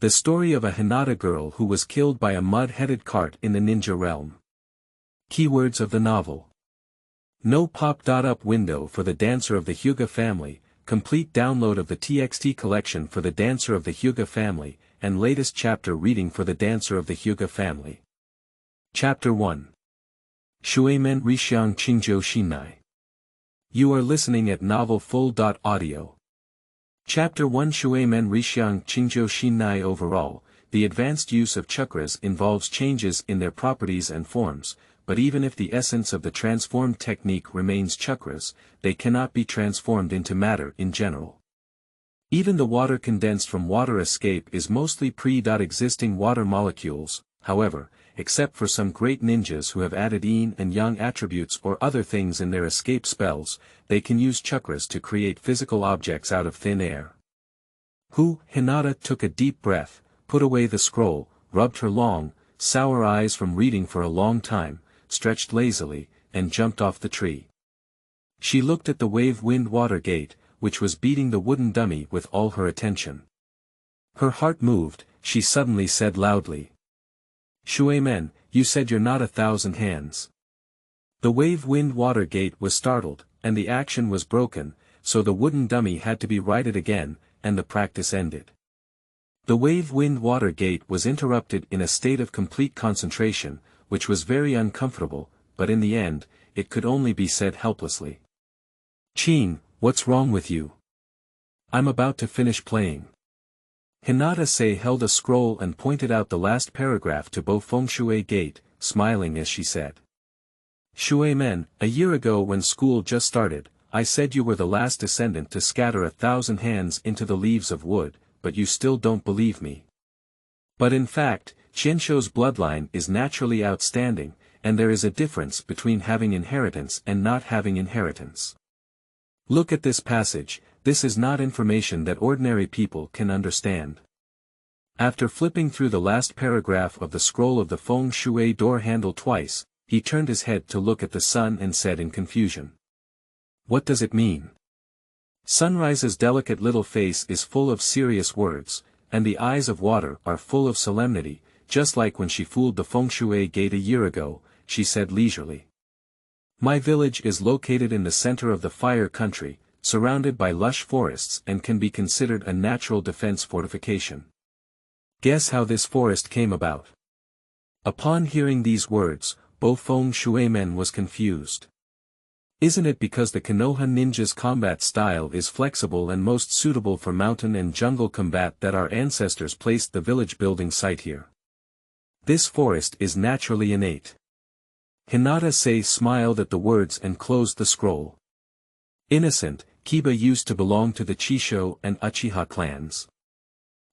The story of a Hinata girl who was killed by a mud-headed cart in the ninja realm. Keywords of the novel. No pop-up window for the Dancer of the Hyuga family, complete download of the TXT collection for the Dancer of the Hyuga family, and latest chapter reading for the Dancer of the Hyuga family. Chapter 1. Shuimen Rixiang Qingjiu Xinnai. You are listening at novelfull.audio. Chapter 1 Shuimen Rixiang Qingjiu Xinnai. Overall, the advanced use of chakras involves changes in their properties and forms, but even if the essence of the transformed technique remains chakras, they cannot be transformed into matter in general. Even the water condensed from water escape is mostly pre-existing water molecules, however, except for some great ninjas who have added yin and yang attributes or other things in their escape spells, they can use chakras to create physical objects out of thin air. Hinata took a deep breath, put away the scroll, rubbed her long, sour eyes from reading for a long time, stretched lazily, and jumped off the tree. She looked at the wave-wind-water gate, which was beating the wooden dummy with all her attention. Her heart moved, she suddenly said loudly. Shuimen, you said you're not 1,000 hands. The wave-wind-water gate was startled, and the action was broken, so the wooden dummy had to be righted again, and the practice ended. The wave-wind-water gate was interrupted in a state of complete concentration, which was very uncomfortable, but in the end, it could only be said helplessly. Qing, what's wrong with you? I'm about to finish playing. Hinata held a scroll and pointed out the last paragraph to Bo Feng Shui Gate, smiling as she said. Shuimen, a year ago when school just started, I said you were the last descendant to scatter 1,000 hands into the leaves of wood, but you still don't believe me. But in fact, Qianshou's bloodline is naturally outstanding, and there is a difference between having inheritance and not having inheritance. Look at this passage, this is not information that ordinary people can understand. After flipping through the last paragraph of the scroll of the Feng Shui door handle twice, he turned his head to look at the sun and said in confusion. What does it mean? Sunrise's delicate little face is full of serious words, and the eyes of water are full of solemnity, just like when she fooled the Feng Shui gate a year ago, she said leisurely. My village is located in the center of the fire country, surrounded by lush forests and can be considered a natural defense fortification. Guess how this forest came about? Upon hearing these words, Bo Feng Shuimen was confused. Isn't it because the Konoha ninja's combat style is flexible and most suitable for mountain and jungle combat that our ancestors placed the village building site here? This forest is naturally innate. Hinata smiled at the words and closed the scroll. Innocent, Kiba used to belong to the Chisho and Uchiha clans.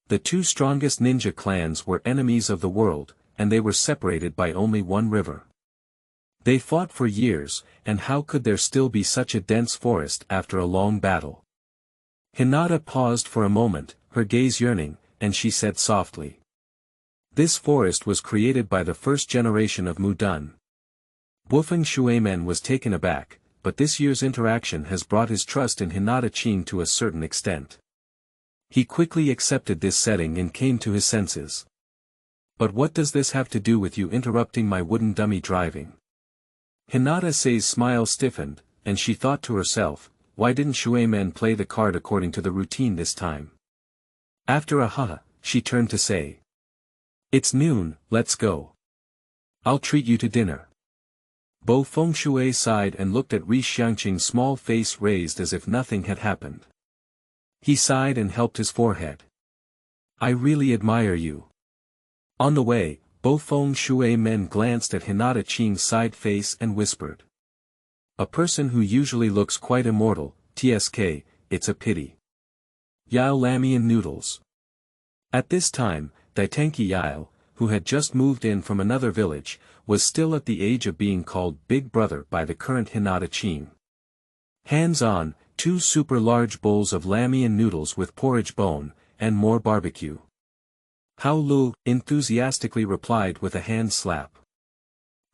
The two strongest ninja clans were enemies of the world, and they were separated by only one river. They fought for years, and how could there still be such a dense forest after a long battle? Hinata paused for a moment, her gaze yearning, and she said softly. This forest was created by the first generation of Mudan. Bo Feng Shuimen was taken aback, but this year's interaction has brought his trust in Hinata Qing to a certain extent. He quickly accepted this setting and came to his senses. But what does this have to do with you interrupting my wooden dummy driving? Hinata's smile stiffened, and she thought to herself, why didn't Shuimen play the card according to the routine this time? After a she turned to say. It's noon, let's go. I'll treat you to dinner. Bo Feng Shui sighed and looked at Rixiang's small face raised as if nothing had happened. He sighed and helped his forehead. I really admire you. On the way, Bo Feng Shuimen glanced at Hinata Qing's side face and whispered. A person who usually looks quite immortal, TSK, it's a pity. Yao Lamian noodles. At this time, Daitenki Yao, who had just moved in from another village, was still at the age of being called Big Brother by the current Hinata Qing. Hands on, 2 super large bowls of Lamian noodles with porridge bone, and more barbecue. Hao Lu enthusiastically replied with a hand slap.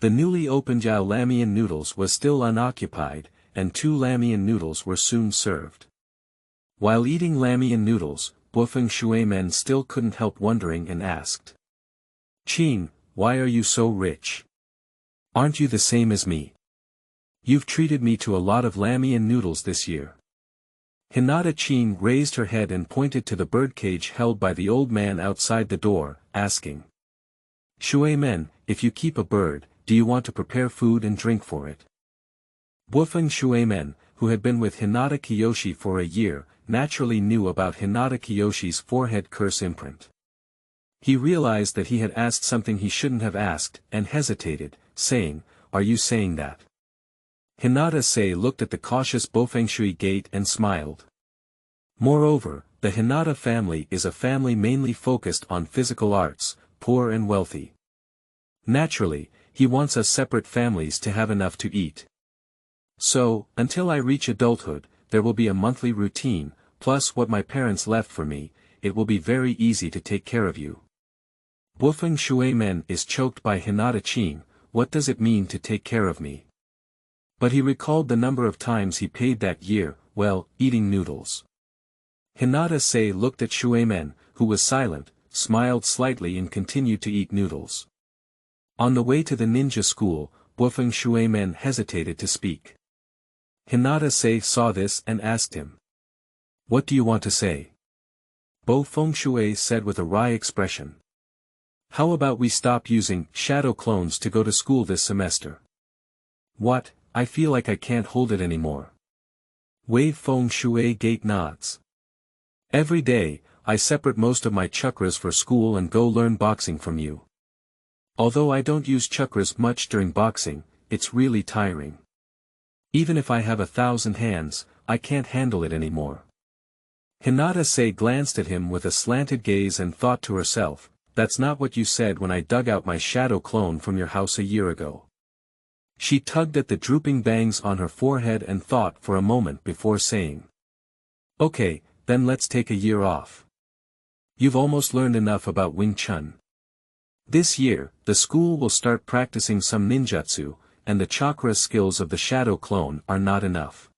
The newly opened Yao Lamian noodles was still unoccupied, and 2 Lamian noodles were soon served. While eating Lamian noodles, Bufeng Shuimen still couldn't help wondering and asked. Qing, why are you so rich? Aren't you the same as me? You've treated me to a lot of lammy and noodles this year. Hinata Qing raised her head and pointed to the birdcage held by the old man outside the door, asking. Shuimen, if you keep a bird, do you want to prepare food and drink for it? Bufeng Shuimen, who had been with Hinata Kiyoshi for a year, naturally knew about Hinata Kiyoshi's forehead curse imprint. He realized that he had asked something he shouldn't have asked, and hesitated, saying, Are you saying that? Hinata looked at the cautious Bofengshui gate and smiled. Moreover, the Hinata family is a family mainly focused on physical arts, poor and wealthy. Naturally, he wants us separate families to have enough to eat. So, until I reach adulthood, there will be a monthly routine, plus what my parents left for me, it will be very easy to take care of you. Bufeng Shuimen is choked by Hinata Qing, what does it mean to take care of me? But he recalled the number of times he paid that year, well, eating noodles. Hinata looked at Shuimen, who was silent, smiled slightly and continued to eat noodles. On the way to the ninja school, Bufeng Shuimen hesitated to speak. Hinata saw this and asked him. What do you want to say? Bofeng Shui said with a wry expression. How about we stop using shadow clones to go to school this semester? What, I feel like I can't hold it anymore. Wave Feng Shui gate nods. Every day, I separate most of my chakras for school and go learn boxing from you. Although I don't use chakras much during boxing, it's really tiring. Even if I have 1,000 hands, I can't handle it anymore. Hinata glanced at him with a slanted gaze and thought to herself, that's not what you said when I dug out my shadow clone from your house a year ago. She tugged at the drooping bangs on her forehead and thought for a moment before saying. Okay, then let's take a year off. You've almost learned enough about Wing Chun. This year, the school will start practicing some ninjutsu, and the chakra skills of the shadow clone are not enough.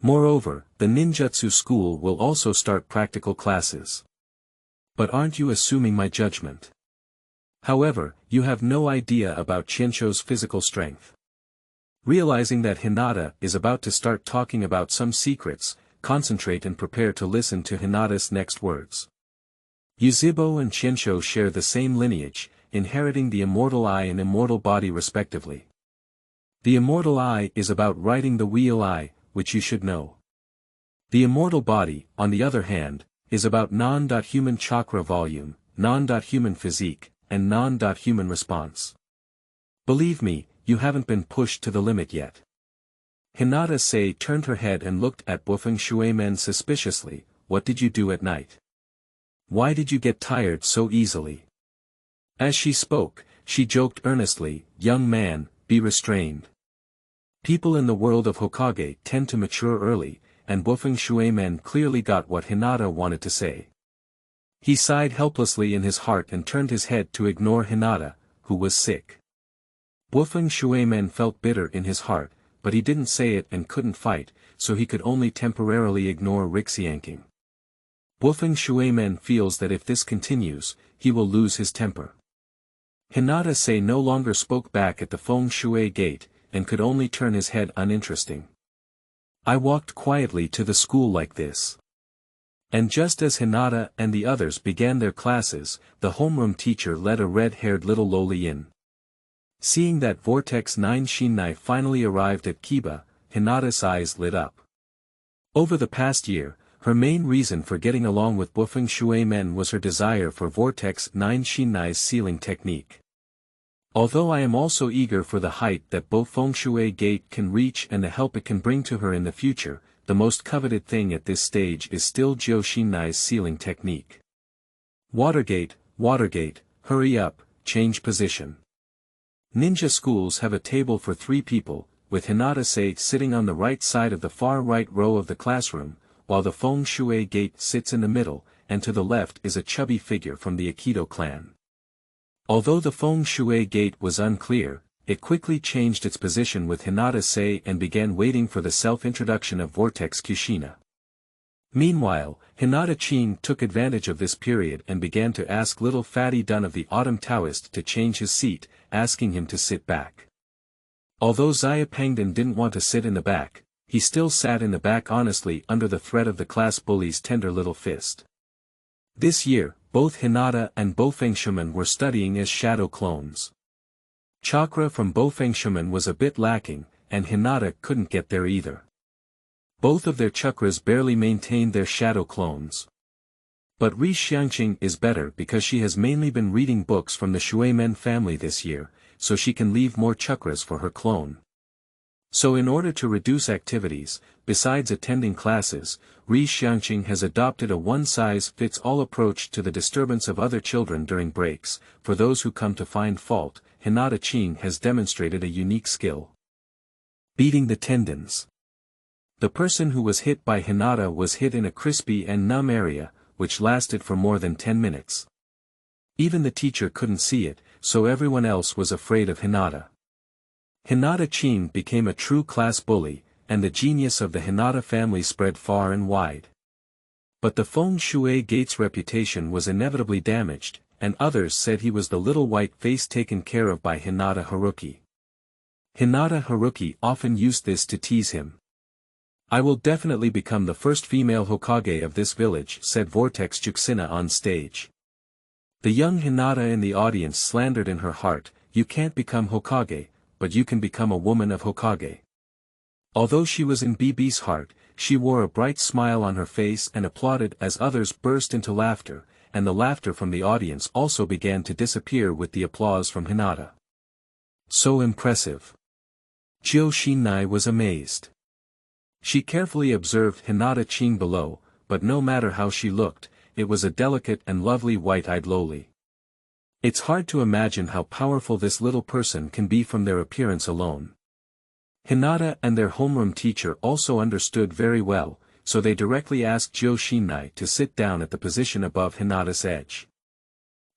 Moreover, the ninjutsu school will also start practical classes. But aren't you assuming my judgment? However, you have no idea about Qianqiu's physical strength. Realizing that Hinata is about to start talking about some secrets, concentrate and prepare to listen to Hinata's next words. Yuzhibo and Qianqiu share the same lineage, inheriting the immortal eye and immortal body respectively. The immortal eye is about riding the wheel eye, which you should know. The immortal body, on the other hand, is about non-human chakra volume, non-human physique, and non-human response. Believe me, you haven't been pushed to the limit yet. Hinata turned her head and looked at Bufeng Shuimen suspiciously. What did you do at night? Why did you get tired so easily? As she spoke, she joked earnestly, young man, be restrained. People in the world of Hokage tend to mature early, and Bufeng Shuimen clearly got what Hinata wanted to say. He sighed helplessly in his heart and turned his head to ignore Hinata, who was sick. Bufeng Shuimen felt bitter in his heart, but he didn't say it and couldn't fight, so he could only temporarily ignore Rixiang. Bufeng Shuimen feels that if this continues, he will lose his temper. Hinata no longer spoke back at the Feng Shui gate, and could only turn his head uninteresting. I walked quietly to the school like this. And just as Hinata and the others began their classes, the homeroom teacher led a red-haired little loli in. Seeing that Vortex 9 Xinnai finally arrived at Kiba, Hinata's eyes lit up. Over the past year, her main reason for getting along with Bufeng Shuimen was her desire for Vortex 9 Xinnai's sealing technique. Although I am also eager for the height that Bofeng Shui Gate can reach and the help it can bring to her in the future, the most coveted thing at this stage is still Jiu Xinnai's sealing technique. Watergate, hurry up, change position. Ninja schools have a table for 3 people, with Hinata sitting on the right side of the far right row of the classroom, while the Feng Shui Gate sits in the middle, and to the left is a chubby figure from the Aikido clan. Although the Feng Shui Gate was unclear, it quickly changed its position with Hinata and began waiting for the self-introduction of Vortex Kushina. Meanwhile, Hinata Qing took advantage of this period and began to ask little fatty Dun of the Autumn Taoist to change his seat, asking him to sit back. Although Xia Pengdan didn't want to sit in the back, he still sat in the back honestly under the threat of the class bully's tender little fist. This year, both Hinata and Bofeng Shuimen were studying as shadow clones. Chakra from Bofeng Shuimen was a bit lacking, and Hinata couldn't get there either. Both of their chakras barely maintained their shadow clones. But Rixiang is better because she has mainly been reading books from the Shuimen family this year, so she can leave more chakras for her clone. So in order to reduce activities, besides attending classes, Rixiang has adopted a one-size-fits-all approach to the disturbance of other children during breaks. For those who come to find fault, Hinata Qing has demonstrated a unique skill. Beating the tendons. The person who was hit by Hinata was hit in a crispy and numb area, which lasted for more than 10 minutes. Even the teacher couldn't see it, so everyone else was afraid of Hinata. Hinata Qing became a true class bully, and the genius of the Hinata family spread far and wide. But the Feng Shui Gate's reputation was inevitably damaged, and others said he was the little white face taken care of by Hinata Haruki. Hinata Haruki often used this to tease him. "I will definitely become the first female Hokage of this village," said Vortex Juxina on stage. The young Hinata in the audience slandered in her heart, "You can't become Hokage, but you can become a woman of Hokage." Although she was in BB's heart, she wore a bright smile on her face and applauded as others burst into laughter, and the laughter from the audience also began to disappear with the applause from Hinata. So impressive. Xinnai was amazed. She carefully observed Hinata Qing below, but no matter how she looked, it was a delicate and lovely white-eyed loli. It's hard to imagine how powerful this little person can be from their appearance alone. Hinata and their homeroom teacher also understood very well, so they directly asked Xinnai to sit down at the position above Hinata's edge.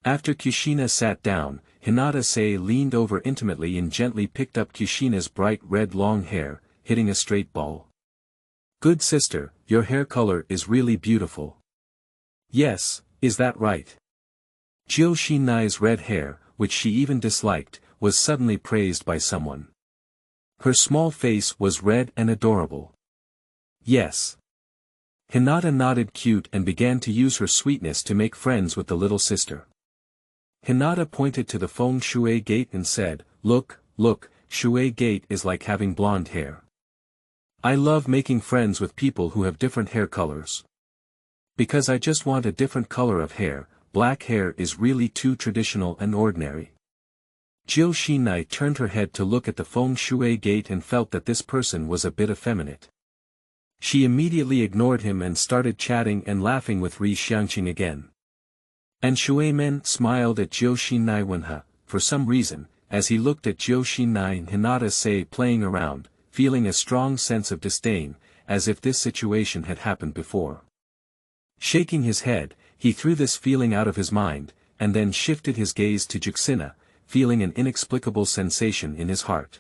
After Kushina sat down, Hinata leaned over intimately and gently picked up Kushina's bright red long hair, hitting a straight ball. "Good sister, your hair color is really beautiful." "Yes, is that right?" Xinnai's red hair, which she even disliked, was suddenly praised by someone. Her small face was red and adorable. "Yes." Hinata nodded cute and began to use her sweetness to make friends with the little sister. Hinata pointed to the Feng Shui Gate and said, Look, Shui Gate is like having blonde hair. I love making friends with people who have different hair colors. Because I just want a different color of hair, black hair is really too traditional and ordinary." Xinnai turned her head to look at the Feng Shui Gate and felt that this person was a bit effeminate. She immediately ignored him and started chatting and laughing with Rixiang again. And Shuimen smiled at Xinnai for some reason, as he looked at Xinnai and Hinata playing around, feeling a strong sense of disdain, as if this situation had happened before. Shaking his head, he threw this feeling out of his mind, and then shifted his gaze to Juxina, feeling an inexplicable sensation in his heart.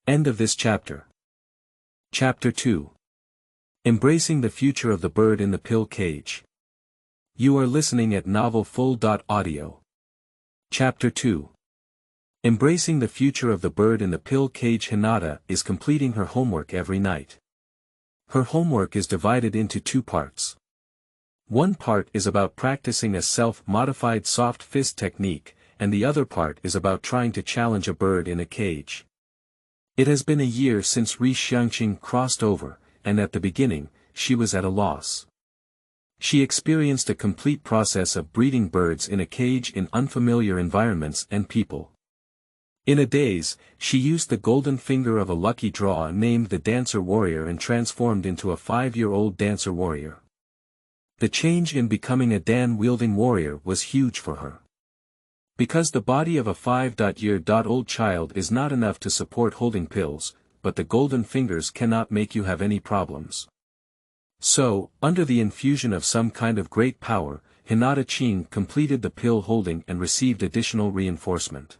End of this chapter. Chapter 2. Embracing the Future of the Bird in the Pill Cage. You are listening at novelfull.audio. Chapter 2. Embracing the Future of the Bird in the Pill Cage. Hinata is completing her homework every night. Her homework is divided into two parts. One part is about practicing a self-modified soft fist technique, and the other part is about trying to challenge a bird in a cage. It has been a year since Rixiang crossed over, and at the beginning, she was at a loss. She experienced a complete process of breeding birds in a cage in unfamiliar environments and people. In a daze, she used the golden finger of a lucky draw named the Dancer Warrior and transformed into a 5-year-old Dancer Warrior. The change in becoming a Dan-wielding warrior was huge for her. Because the body of a 5-year-old child is not enough to support holding pills, but the golden fingers cannot make you have any problems. So, under the infusion of some kind of great power, Hinata Qing completed the pill holding and received additional reinforcement.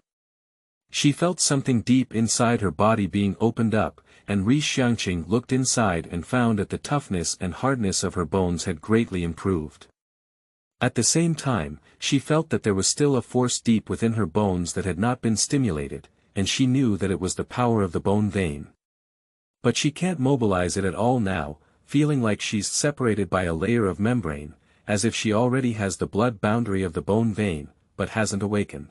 She felt something deep inside her body being opened up, and Rixiang looked inside and found that the toughness and hardness of her bones had greatly improved. At the same time, she felt that there was still a force deep within her bones that had not been stimulated, and she knew that it was the power of the bone vein. But she can't mobilize it at all now, feeling like she's separated by a layer of membrane, as if she already has the blood boundary of the bone vein, but hasn't awakened.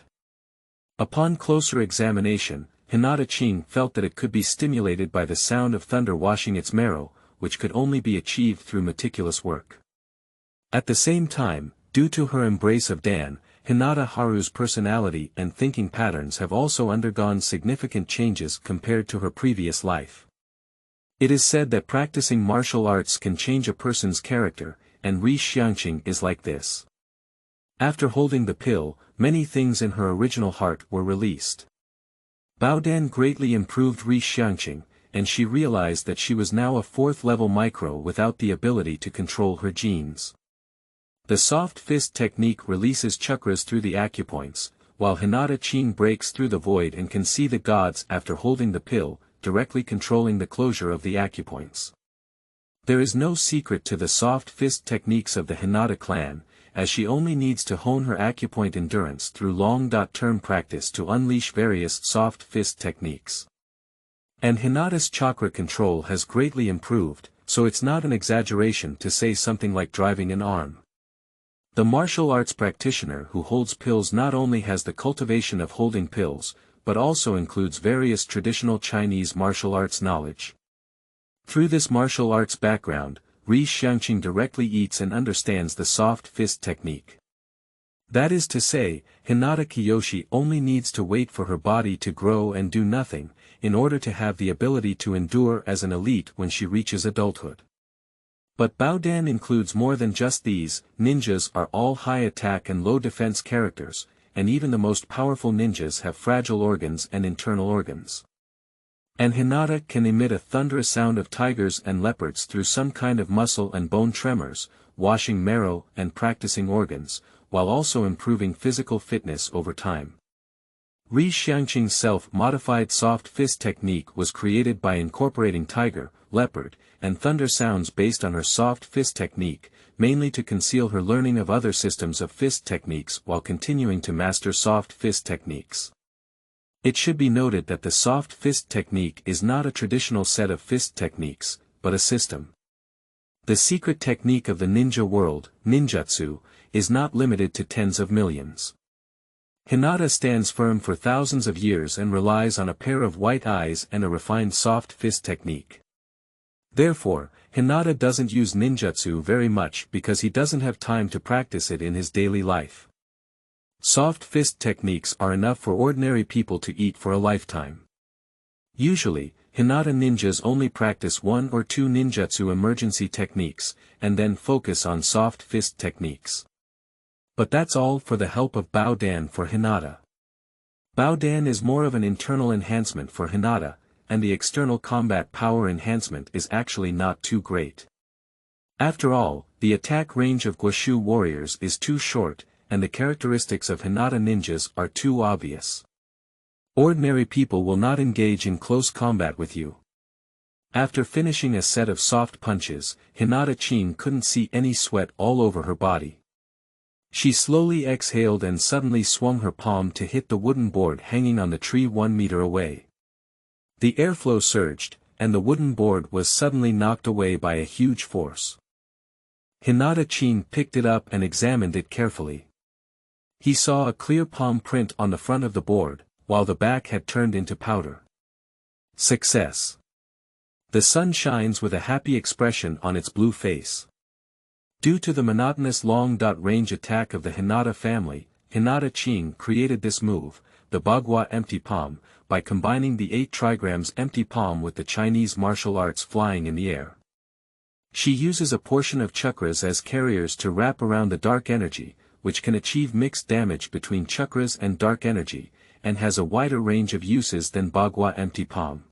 Upon closer examination, Hinata felt that it could be stimulated by the sound of thunder washing its marrow, which could only be achieved through meticulous work. At the same time, due to her embrace of Dan, Hinata Haru's personality and thinking patterns have also undergone significant changes compared to her previous life. It is said that practicing martial arts can change a person's character, and Rixiang is like this. After holding the pill, many things in her original heart were released. Baodan greatly improved Rixiang, and she realized that she was now a 4th-level micro without the ability to control her genes. The soft fist technique releases chakras through the acupoints, while Hinata breaks through the void and can see the gods after holding the pill, directly controlling the closure of the acupoints. There is no secret to the soft fist techniques of the Hinata clan, as she only needs to hone her acupoint endurance through long-term practice to unleash various soft fist techniques. And Hinata's chakra control has greatly improved, so it's not an exaggeration to say something like driving an arm. The martial arts practitioner who holds pills not only has the cultivation of holding pills, but also includes various traditional Chinese martial arts knowledge. Through this martial arts background, Rixiang directly eats and understands the soft fist technique. That is to say, Hinata Kiyoshi only needs to wait for her body to grow and do nothing, in order to have the ability to endure as an elite when she reaches adulthood. But Baodan includes more than just these. Ninjas are all high attack and low defense characters, and even the most powerful ninjas have fragile organs and internal organs. And Hinata can emit a thunderous sound of tigers and leopards through some kind of muscle and bone tremors, washing marrow and practicing organs, while also improving physical fitness over time. Rixiang's self-modified soft fist technique was created by incorporating tiger, leopard, and thunder sounds based on her soft fist technique, mainly to conceal her learning of other systems of fist techniques while continuing to master soft fist techniques. It should be noted that the soft fist technique is not a traditional set of fist techniques, but a system. The secret technique of the ninja world, ninjutsu, is not limited to tens of millions. Hinata stands firm for thousands of years and relies on a pair of white eyes and a refined soft fist technique. Therefore, Hinata doesn't use ninjutsu very much because he doesn't have time to practice it in his daily life. Soft fist techniques are enough for ordinary people to eat for a lifetime. Usually, Hinata ninjas only practice 1 or 2 ninjutsu emergency techniques, and then focus on soft fist techniques. But that's all for the help of Baodan for Hinata. Baodan is more of an internal enhancement for Hinata, and the external combat power enhancement is actually not too great. After all, the attack range of Guoshu warriors is too short, and the characteristics of Hinata ninjas are too obvious. Ordinary people will not engage in close combat with you. After finishing a set of soft punches, Hinata couldn't see any sweat all over her body. She slowly exhaled and suddenly swung her palm to hit the wooden board hanging on the tree 1 meter away. The airflow surged, and the wooden board was suddenly knocked away by a huge force. Hinata picked it up and examined it carefully. He saw a clear palm print on the front of the board, while the back had turned into powder. Success. The sun shines with a happy expression on its blue face. Due to the monotonous long-range attack of the Hinata family, Hinata created this move, the Bagua empty palm, by combining the 8 trigrams empty palm with the Chinese martial arts flying in the air. She uses a portion of chakras as carriers to wrap around the dark energy, which can achieve mixed damage between chakras and dark energy, and has a wider range of uses than Bagua empty palm.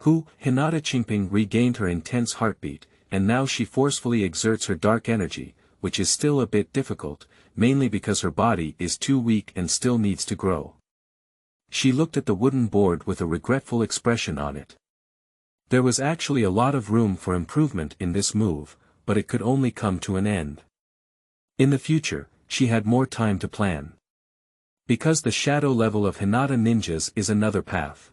Hinata regained her intense heartbeat, and now she forcefully exerts her dark energy, which is still a bit difficult, mainly because her body is too weak and still needs to grow. She looked at the wooden board with a regretful expression on it. There was actually a lot of room for improvement in this move, but it could only come to an end. In the future, she had more time to plan. Because the shadow level of Hinata ninjas is another path.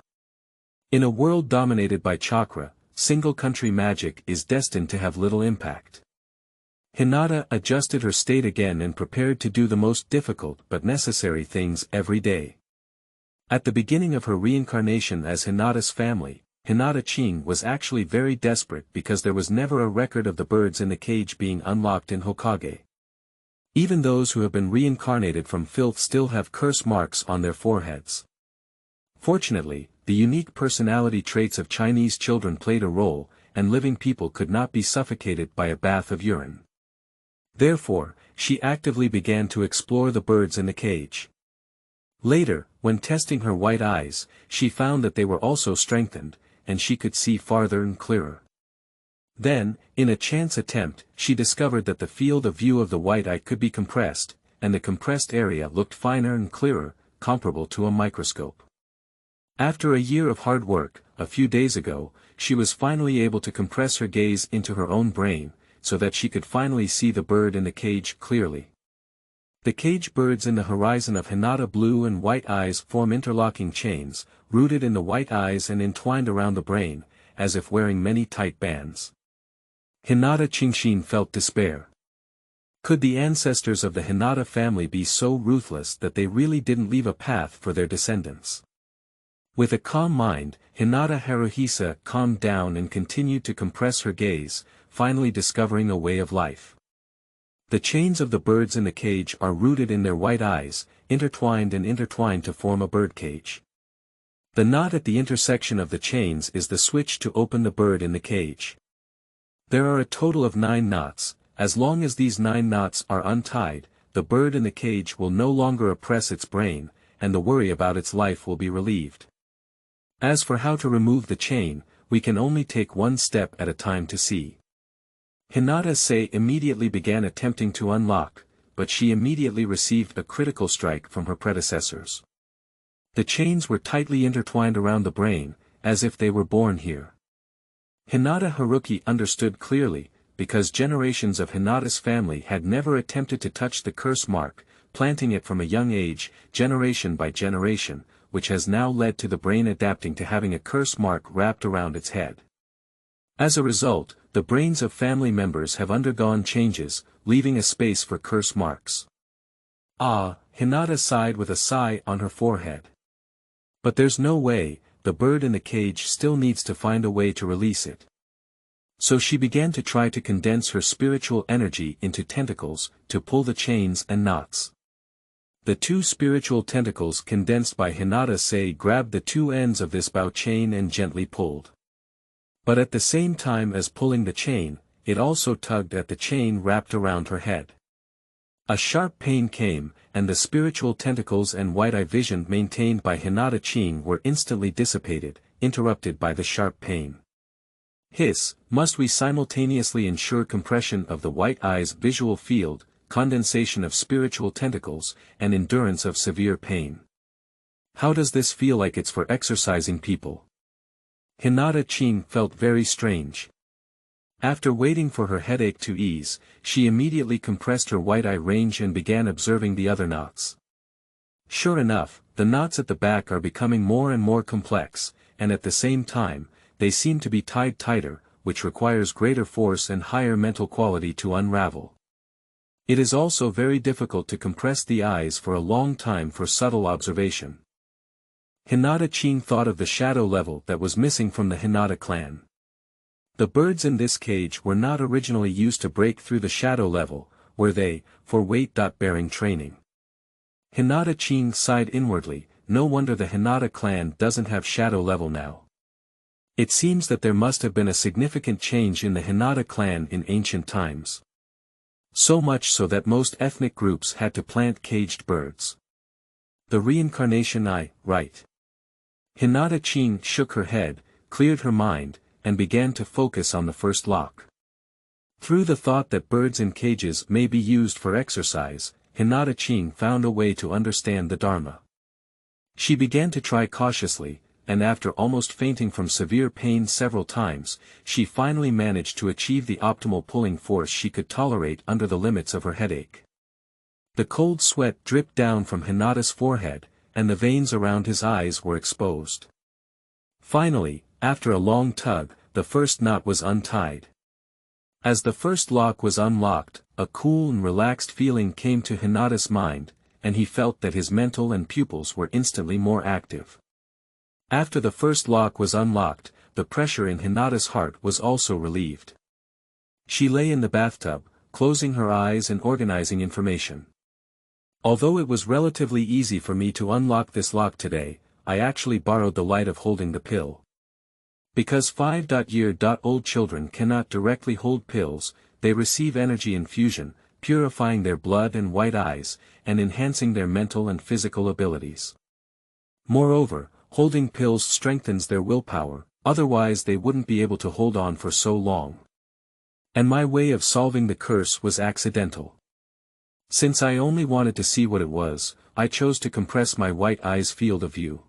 In a world dominated by chakra, single-country magic is destined to have little impact. Hinata adjusted her state again and prepared to do the most difficult but necessary things every day. At the beginning of her reincarnation as Hinata's family, Hinata Qing was actually very desperate because there was never a record of the birds in the cage being unlocked in Hokage. Even those who have been reincarnated from filth still have curse marks on their foreheads. Fortunately, the unique personality traits of Chinese children played a role, and living people could not be suffocated by a bath of urine. Therefore, she actively began to explore the birds in the cage. Later, when testing her white eyes, she found that they were also strengthened, and she could see farther and clearer. Then, in a chance attempt, she discovered that the field of view of the white eye could be compressed, and the compressed area looked finer and clearer, comparable to a microscope. After a year of hard work, a few days ago, she was finally able to compress her gaze into her own brain, so that she could finally see the bird in the cage clearly. The cage birds in the horizon of Hinata blue and white eyes form interlocking chains, rooted in the white eyes and entwined around the brain, as if wearing many tight bands. Hinata Qingxian felt despair. Could the ancestors of the Hinata family be so ruthless that they really didn't leave a path for their descendants? With a calm mind, Hinata Haruhisa calmed down and continued to compress her gaze, finally discovering a way of life. The chains of the birds in the cage are rooted in their white eyes, intertwined to form a birdcage. The knot at the intersection of the chains is the switch to open the bird in the cage. There are a total of 9 knots. As long as these 9 knots are untied, the bird in the cage will no longer oppress its brain, and the worry about its life will be relieved. As for how to remove the chain, we can only take one step at a time to see. Hinata Sei immediately began attempting to unlock, but she immediately received a critical strike from her predecessors. The chains were tightly intertwined around the brain, as if they were born here. Hinata Haruki understood clearly, because generations of Hinata's family had never attempted to touch the curse mark, planting it from a young age, generation by generation, which has now led to the brain adapting to having a curse mark wrapped around its head. As a result, the brains of family members have undergone changes, leaving a space for curse marks. Ah, Hinata sighed with a sigh on her forehead. But there's no way, the bird in the cage still needs to find a way to release it. So she began to try to condense her spiritual energy into tentacles, to pull the chains and knots. The 2 spiritual tentacles condensed by Hinata Sei grabbed the 2 ends of this bow chain and gently pulled. But at the same time as pulling the chain, it also tugged at the chain wrapped around her head. A sharp pain came, and the spiritual tentacles and white-eye vision maintained by Hinata Qing were instantly dissipated, interrupted by the sharp pain. Must we simultaneously ensure compression of the white eye's visual field, condensation of spiritual tentacles, and endurance of severe pain? How does this feel like it's for exercising people? Hinata Qing felt very strange. After waiting for her headache to ease, she immediately compressed her white eye range and began observing the other knots. Sure enough, the knots at the back are becoming more and more complex, and at the same time, they seem to be tied tighter, which requires greater force and higher mental quality to unravel. It is also very difficult to compress the eyes for a long time for subtle observation. Hinata Qing thought of the shadow level that was missing from the Hinata clan. The birds in this cage were not originally used to break through the shadow level, were they, for weight-bearing training. Hinata Qing sighed inwardly, no wonder the Hinata clan doesn't have shadow level now. It seems that there must have been a significant change in the Hinata clan in ancient times. So much so that most ethnic groups had to plant caged birds. The reincarnation right. Hinata Qing shook her head, cleared her mind, and began to focus on the first lock. Through the thought that birds in cages may be used for exercise, Hinata Qing found a way to understand the Dharma. She began to try cautiously, and after almost fainting from severe pain several times, she finally managed to achieve the optimal pulling force she could tolerate under the limits of her headache. The cold sweat dripped down from Hinata's forehead, and the veins around his eyes were exposed. Finally, after a long tug, the first knot was untied. As the first lock was unlocked, a cool and relaxed feeling came to Hinata's mind, and he felt that his mental and pupils were instantly more active. After the first lock was unlocked, the pressure in Hinata's heart was also relieved. She lay in the bathtub, closing her eyes and organizing information. Although it was relatively easy for me to unlock this lock today, I actually borrowed the light of holding the pill. Because 5-year-old children cannot directly hold pills, they receive energy infusion, purifying their blood and white eyes, and enhancing their mental and physical abilities. Moreover, holding pills strengthens their willpower, otherwise they wouldn't be able to hold on for so long. And my way of solving the curse was accidental. Since I only wanted to see what it was, I chose to compress my white eye's field of view.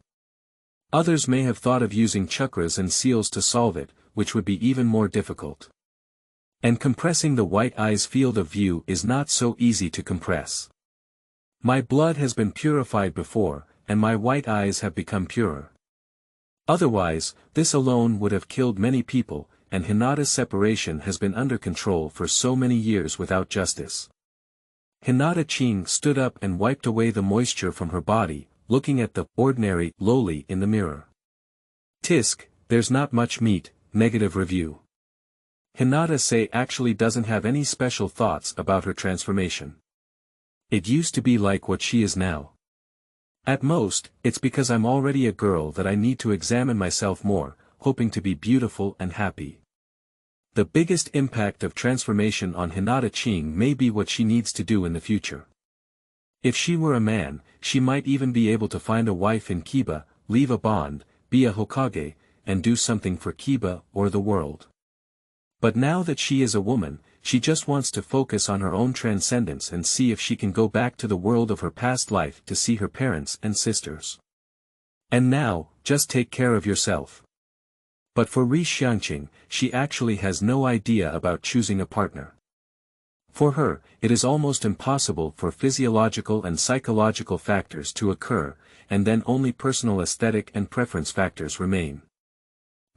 Others may have thought of using chakras and seals to solve it, which would be even more difficult. And compressing the white eye's field of view is not so easy to compress. My blood has been purified before, and my white eyes have become purer. Otherwise, this alone would have killed many people, and Hinata's separation has been under control for so many years without justice. Hinata Qing stood up and wiped away the moisture from her body, looking at the ordinary lowly in the mirror. Tisk, there's not much meat, negative review. Hinata actually doesn't have any special thoughts about her transformation. It used to be like what she is now. At most, it's because I'm already a girl that I need to examine myself more, hoping to be beautiful and happy. The biggest impact of transformation on Hinata Qing may be what she needs to do in the future. If she were a man, she might even be able to find a wife in Kiba, leave a bond, be a Hokage, and do something for Kiba or the world. But now that she is a woman, she just wants to focus on her own transcendence and see if she can go back to the world of her past life to see her parents and sisters. And now, just take care of yourself. But for Rixiang, she actually has no idea about choosing a partner. For her, it is almost impossible for physiological and psychological factors to occur, and then only personal aesthetic and preference factors remain.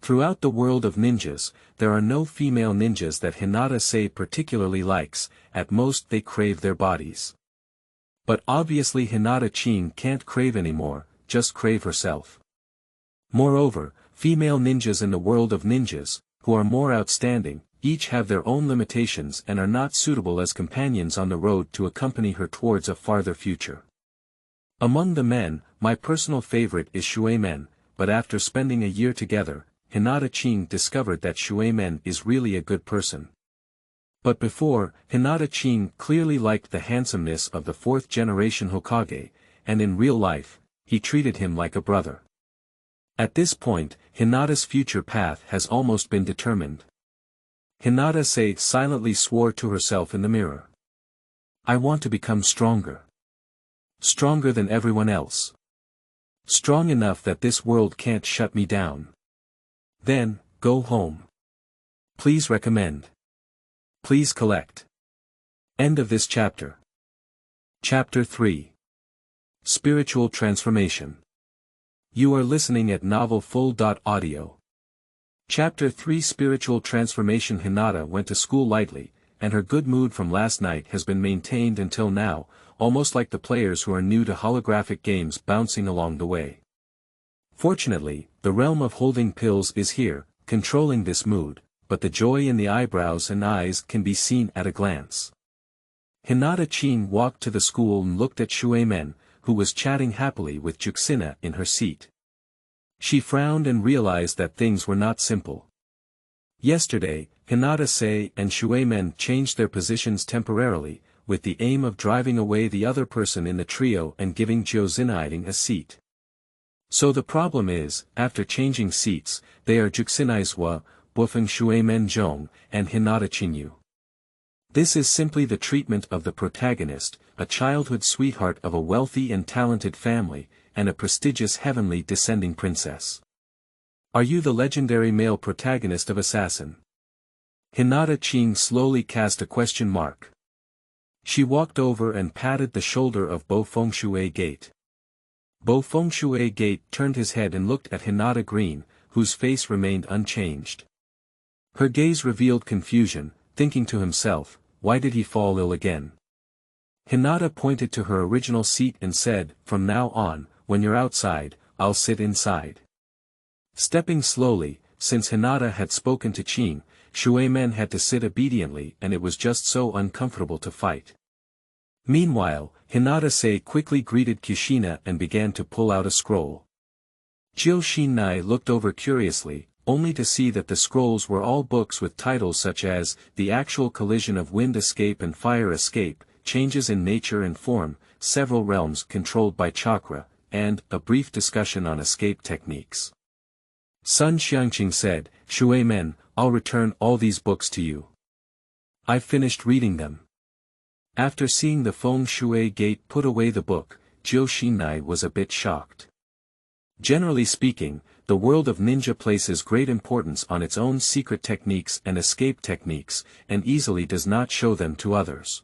Throughout the world of ninjas, there are no female ninjas that Hinata particularly likes, at most they crave their bodies. But obviously Hinata Qing can't crave anymore, just crave herself. Moreover, female ninjas in the world of ninjas, who are more outstanding, each have their own limitations and are not suitable as companions on the road to accompany her towards a farther future. Among the men, my personal favorite is Shuimen, but after spending a year together, Hinata Qing discovered that Shuimen is really a good person. But before, Hinata Qing clearly liked the handsomeness of the fourth-generation Hokage, and in real life, he treated him like a brother. At this point, Hinata's future path has almost been determined. Hinata silently swore to herself in the mirror. I want to become stronger. Stronger than everyone else. Strong enough that this world can't shut me down. Then, go home. Please recommend. Please collect. End of this chapter. Chapter 3. Spiritual Transformation. You are listening at novelfull.audio. Chapter 3 Spiritual Transformation. Hinata went to school lightly, and her good mood from last night has been maintained until now, almost like the players who are new to holographic games bouncing along the way. Fortunately, the realm of holding pills is here, controlling this mood, but the joy in the eyebrows and eyes can be seen at a glance. Hinata Qing walked to the school and looked at Shuimen, who was chatting happily with Juxina in her seat. She frowned and realized that things were not simple. Yesterday, Hinata and Shuimen changed their positions temporarily, with the aim of driving away the other person in the trio and giving Xinnai a seat. So the problem is, after changing seats, they are Juxinai's Bufeng Shuimen Zhong, and Hinata Qingjiu. This is simply the treatment of the protagonist, a childhood sweetheart of a wealthy and talented family, and a prestigious heavenly descending princess. Are you the legendary male protagonist of Assassin? Hinata Qing slowly cast a question mark. She walked over and patted the shoulder of Bo Fengshui Gate. Bo Fengshui Gate turned his head and looked at Hinata Green, whose face remained unchanged. Her gaze revealed confusion, thinking to himself, why did he fall ill again? Hinata pointed to her original seat and said, from now on, when you're outside, I'll sit inside. Stepping slowly, since Hinata had spoken to Qing, Shuimen had to sit obediently and it was just so uncomfortable to fight. Meanwhile, Hinata-sei quickly greeted Kushina and began to pull out a scroll. Xinnai looked over curiously, only to see that the scrolls were all books with titles such as, The Actual Collision of Wind Escape and Fire Escape, Changes in Nature and Form, Several Realms Controlled by Chakra, and, A Brief Discussion on Escape Techniques. Sun Xiangqing said, Shuimen, I'll return all these books to you. I've finished reading them. After seeing the Feng Shui Gate put away the book, Xinnai was a bit shocked. Generally speaking, the world of ninja places great importance on its own secret techniques and escape techniques, and easily does not show them to others.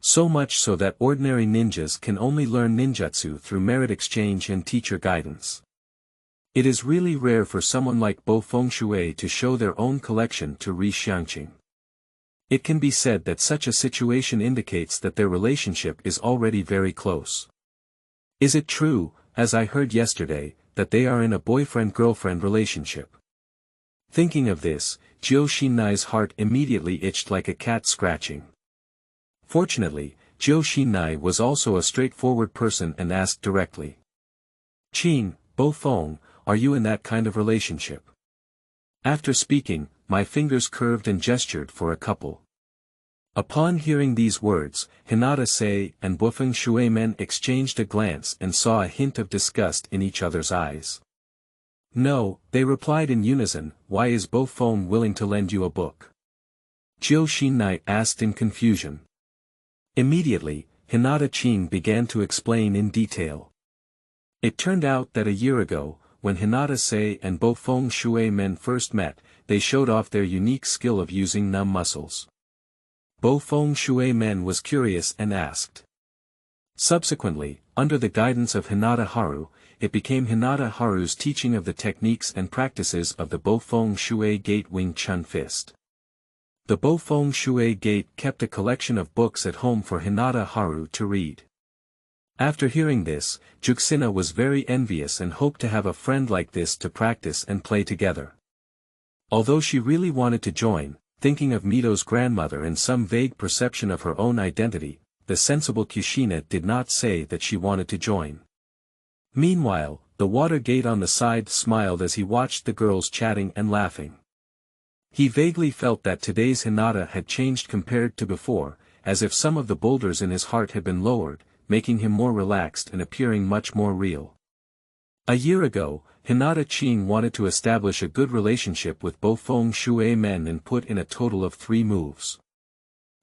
So much so that ordinary ninjas can only learn ninjutsu through merit exchange and teacher guidance. It is really rare for someone like Bo Fengshui to show their own collection to Rixiang. It can be said that such a situation indicates that their relationship is already very close. Is it true, as I heard yesterday, that they are in a boyfriend-girlfriend relationship? Thinking of this, Xinnai's heart immediately itched like a cat scratching. Fortunately, Xinnai was also a straightforward person and asked directly. Qing, Bo Feng, are you in that kind of relationship? After speaking, my fingers curved and gestured for a couple. Upon hearing these words, Hinata-sei and Bo Fengshui exchanged a glance and saw a hint of disgust in each other's eyes. No, they replied in unison, why is Bo Feng willing to lend you a book? Xinnai asked in confusion. Immediately, Hinata Qing began to explain in detail. It turned out that a year ago, when Hinata-sei and Bo Fengshui first met, they showed off their unique skill of using numb muscles. Bo Fengshui was curious and asked. Subsequently, under the guidance of Hinata Haru, it became Hinata Haru's teaching of the techniques and practices of the Bo Fengshui Gate Wing Chun Fist. The Bo Fengshui Gate kept a collection of books at home for Hinata Haru to read. After hearing this, Juxina was very envious and hoped to have a friend like this to practice and play together. Although she really wanted to join, thinking of Mito's grandmother and some vague perception of her own identity, the sensible Kushina did not say that she wanted to join. Meanwhile, the water gate on the side smiled as he watched the girls chatting and laughing. He vaguely felt that today's Hinata had changed compared to before, as if some of the boulders in his heart had been lowered, making him more relaxed and appearing much more real. A year ago, Hinata Qing wanted to establish a good relationship with Bo Fengshui and put in a total of 3 moves.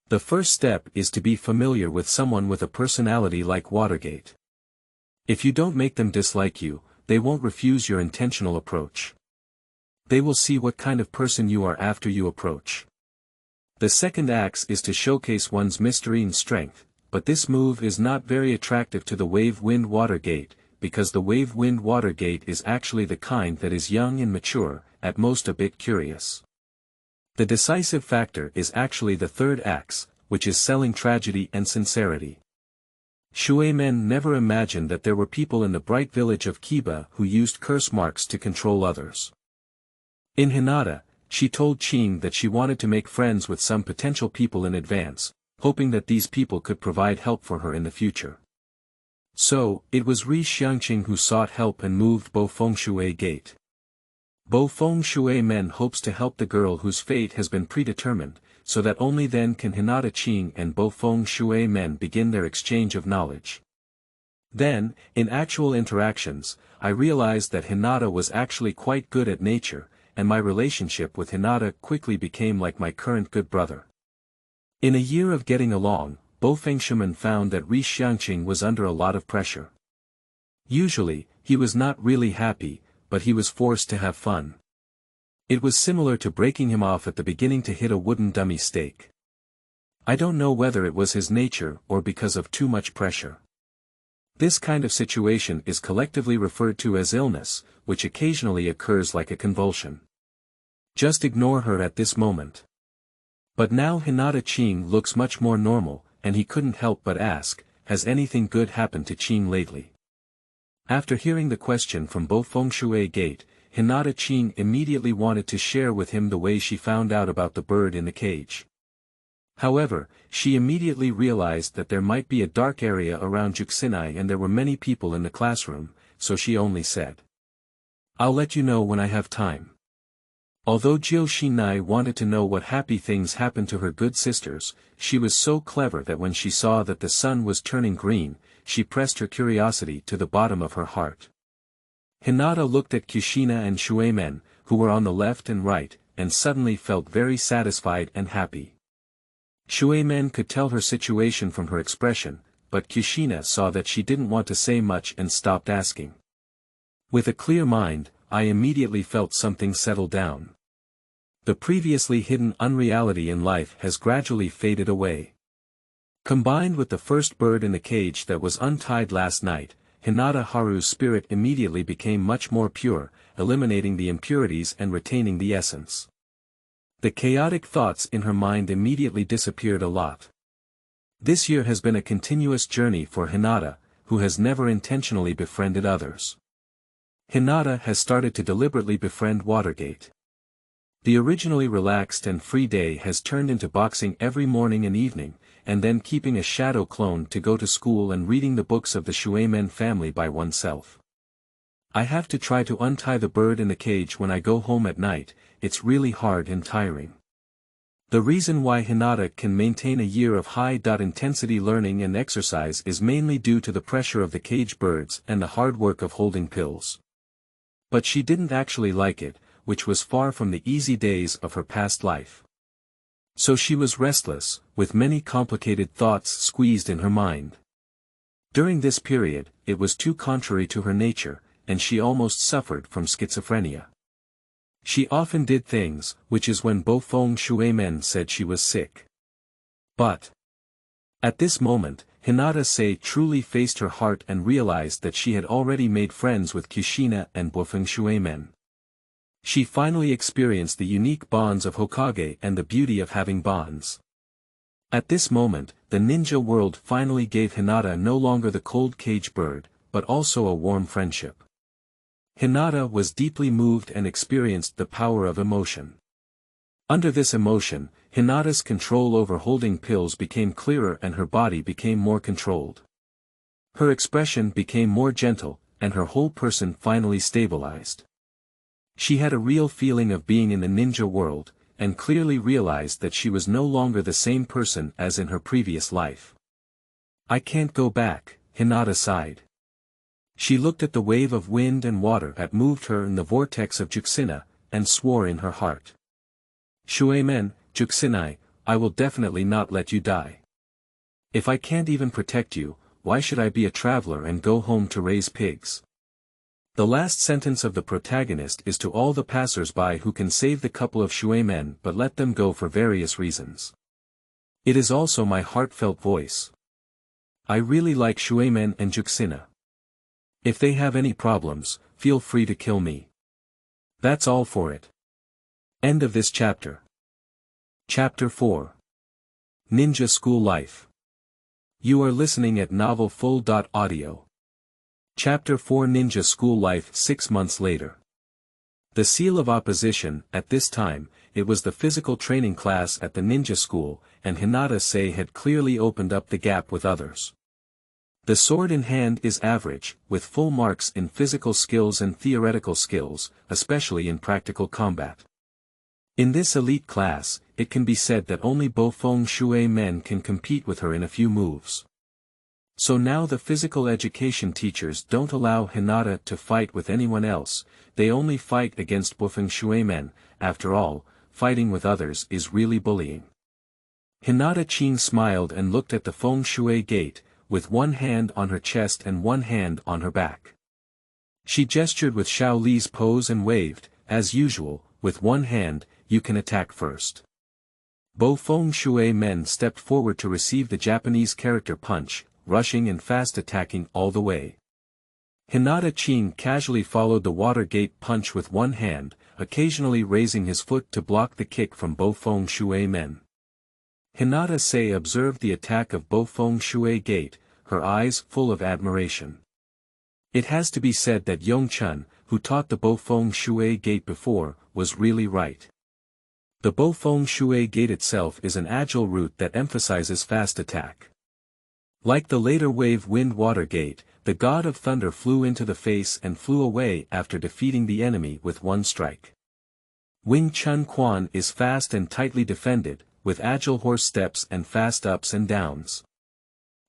The first step is to be familiar with someone with a personality like Watergate. If you don't make them dislike you, they won't refuse your intentional approach. They will see what kind of person you are after you approach. The second axe is to showcase one's mystery and strength, but this move is not very attractive to the Wave-Wind-Water Gate, because the Wave-Wind-Water Gate is actually the kind that is young and mature, at most a bit curious. The decisive factor is actually the third axe, which is selling tragedy and sincerity. Shuimen never imagined that there were people in the bright village of Kiba who used curse marks to control others. In Hinata, she told Qing that she wanted to make friends with some potential people in advance, hoping that these people could provide help for her in the future. So, it was Rixiang who sought help and moved Bo Fengshui Gate. Bo Fengshui hopes to help the girl whose fate has been predetermined, so that only then can Hinata Qing and Bo Fengshui begin their exchange of knowledge. Then, in actual interactions, I realized that Hinata was actually quite good at nature, and my relationship with Hinata quickly became like my current good brother. In a year of getting along, Bo Fengshui found that Rixiang was under a lot of pressure. Usually, he was not really happy, but he was forced to have fun. It was similar to breaking him off at the beginning to hit a wooden dummy stake. I don't know whether it was his nature or because of too much pressure. This kind of situation is collectively referred to as illness, which occasionally occurs like a convulsion. Just ignore her at this moment. But now Hinata Qing looks much more normal, and he couldn't help but ask, has anything good happened to Qing lately? After hearing the question from both Fengshui Gate, Hinata Qing immediately wanted to share with him the way she found out about the bird in the cage. However, she immediately realized that there might be a dark area around Xinnai and there were many people in the classroom, so she only said, "I'll let you know when I have time." Although Xinnai wanted to know what happy things happened to her good sisters, she was so clever that when she saw that the sun was turning green, she pressed her curiosity to the bottom of her heart. Hinata looked at Qingjiu and Shuimen, who were on the left and right, and suddenly felt very satisfied and happy. Shuimen could tell her situation from her expression, but Qingjiu saw that she didn't want to say much and stopped asking. With a clear mind, I immediately felt something settle down. The previously hidden unreality in life has gradually faded away. Combined with the first bird in the cage that was untied last night, Hinata Haru's spirit immediately became much more pure, eliminating the impurities and retaining the essence. The chaotic thoughts in her mind immediately disappeared a lot. This year has been a continuous journey for Hinata, who has never intentionally befriended others. Hinata has started to deliberately befriend Watergate. The originally relaxed and free day has turned into boxing every morning and evening, and then keeping a shadow clone to go to school and reading the books of the Shuimen family by oneself. I have to try to untie the bird in the cage when I go home at night. It's really hard and tiring. The reason why Hinata can maintain a year of high-intensity learning and exercise is mainly due to the pressure of the cage birds and the hard work of holding pills. But she didn't actually like it, which was far from the easy days of her past life. So she was restless, with many complicated thoughts squeezed in her mind. During this period, it was too contrary to her nature, and she almost suffered from schizophrenia. She often did things, which is when both Feng Shuimen said she was sick. But at this moment, Hinata Sei truly faced her heart and realized that she had already made friends with Qingjiu and Feng Shuimen. She finally experienced the unique bonds of Hokage and the beauty of having bonds. At this moment, the ninja world finally gave Hinata no longer the cold cage bird, but also a warm friendship. Hinata was deeply moved and experienced the power of emotion. Under this emotion, Hinata's control over holding pills became clearer and her body became more controlled. Her expression became more gentle, and her whole person finally stabilized. She had a real feeling of being in the ninja world, and clearly realized that she was no longer the same person as in her previous life. I can't go back, Hinata sighed. She looked at the wave of wind and water that moved her in the vortex of Xinnai, and swore in her heart. Shuimen, Xinnai, I will definitely not let you die. If I can't even protect you, why should I be a traveler and go home to raise pigs? The last sentence of the protagonist is to all the passers-by who can save the couple of Shuimen but let them go for various reasons. It is also my heartfelt voice. I really like Shuimen and Xinnai. If they have any problems, feel free to kill me. That's all for it. End of this chapter. Chapter 4. Ninja School Life. You are listening at novelfull.audio. Chapter 4 Ninja School Life 6 months later. The seal of opposition. At this time, it was the physical training class at the ninja school, and Hinata Sei had clearly opened up the gap with others. The sword in hand is average, with full marks in physical skills and theoretical skills, especially in practical combat. In this elite class, it can be said that only Feng Shuimen can compete with her in a few moves. So now the physical education teachers don't allow Hinata to fight with anyone else, they only fight against Feng Shuimen. After all, fighting with others is really bullying. Hinata Qing smiled and looked at the Feng Shui gate, with one hand on her chest and one hand on her back. She gestured with Xiao Li's pose and waved, as usual, with one hand, you can attack first. Bo-feng Shuimen stepped forward to receive the Japanese character punch, rushing and fast attacking all the way. Hinata Qing casually followed the water gate punch with one hand, occasionally raising his foot to block the kick from Bo-feng Shuimen. Hinata Sei observed the attack of Bo-feng Shui gate, her eyes full of admiration. It has to be said that Yongchun, who taught the Bo-feng Shui gate before, was really right. The Bo-feng Shui gate itself is an agile route that emphasizes fast attack. Like the later wave wind-water gate, the god of thunder flew into the face and flew away after defeating the enemy with one strike. Wing Chun Quan is fast and tightly defended, with agile horse steps and fast ups and downs.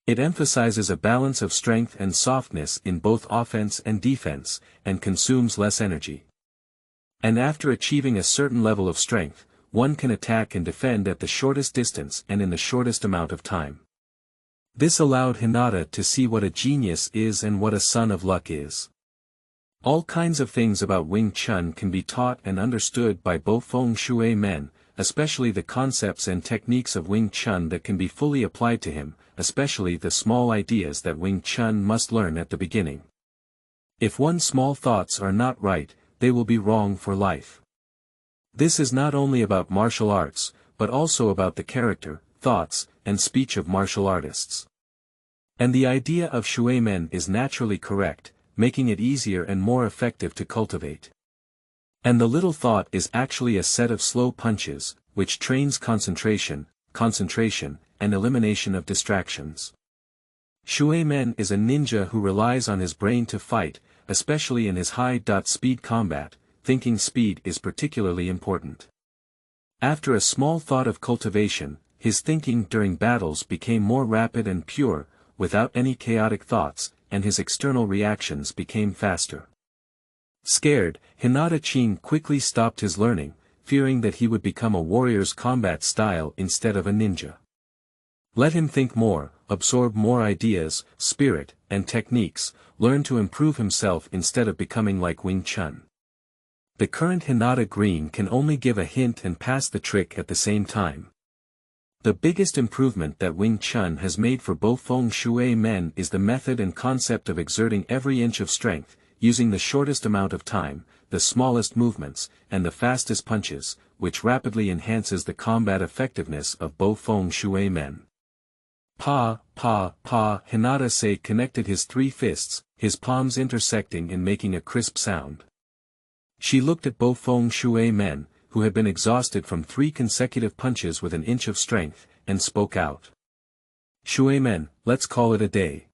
It emphasizes a balance of strength and softness in both offense and defense, and consumes less energy. And after achieving a certain level of strength, one can attack and defend at the shortest distance and in the shortest amount of time. This allowed Hinata to see what a genius is and what a son of luck is. All kinds of things about Wing Chun can be taught and understood by Bo-feng Shui men, especially the concepts and techniques of Wing Chun that can be fully applied to him, especially the small ideas that Wing Chun must learn at the beginning. If one's small thoughts are not right, they will be wrong for life. This is not only about martial arts, but also about the character, thoughts, and speech of martial artists. And the idea of Shuimen is naturally correct, making it easier and more effective to cultivate. And the little thought is actually a set of slow punches, which trains concentration, and elimination of distractions. Shuimen is a ninja who relies on his brain to fight, especially in his high-speed combat. Thinking speed is particularly important. After a small thought of cultivation, his thinking during battles became more rapid and pure, without any chaotic thoughts, and his external reactions became faster. Scared, Hinata Qing quickly stopped his learning, fearing that he would become a warrior's combat style instead of a ninja. Let him think more, absorb more ideas, spirit, and techniques, learn to improve himself instead of becoming like Wing Chun. The current Hinata Green can only give a hint and pass the trick at the same time. The biggest improvement that Wing Chun has made for Bo-feng Shui men is the method and concept of exerting every inch of strength, using the shortest amount of time, the smallest movements, and the fastest punches, which rapidly enhances the combat effectiveness of Bo-feng Shui men. Pa, Hinata Sei connected his three fists, his palms intersecting and making a crisp sound. She looked at Bo-feng Shui men, who had been exhausted from 3 consecutive punches with an inch of strength, and spoke out. Shui men, let's call it a day.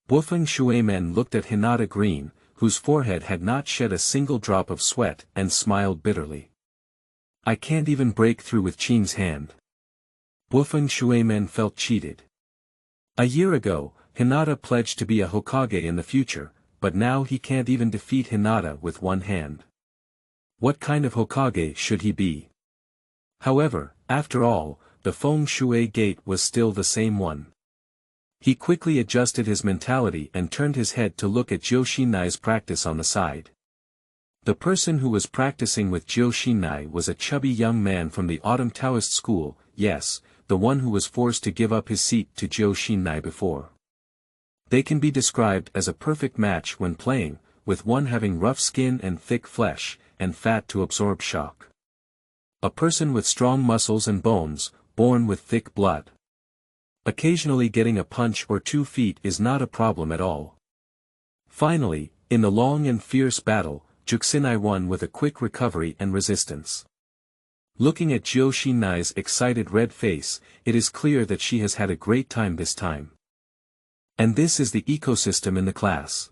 Bo-feng Shui men looked at Hinata Green, whose forehead had not shed a single drop of sweat, and smiled bitterly. I can't even break through with Qing's hand. Bo-feng Shui men felt cheated. A year ago, Hinata pledged to be a Hokage in the future, but now he can't even defeat Hinata with one hand. What kind of Hokage should he be? However, after all, the Feng Shui gate was still the same one. He quickly adjusted his mentality and turned his head to look at Xinnai's practice on the side. The person who was practicing with Xinnai was a chubby young man from the Autumn Taoist school, yes, the one who was forced to give up his seat to Xinnai before. They can be described as a perfect match when playing, with one having rough skin and thick flesh, and fat to absorb shock. A person with strong muscles and bones, born with thick blood. Occasionally getting a punch or 2 feet is not a problem at all. Finally, in the long and fierce battle, Xinnai won with a quick recovery and resistance. Looking at Xinnai's excited red face, it is clear that she has had a great time this time. And this is the ecosystem in the class.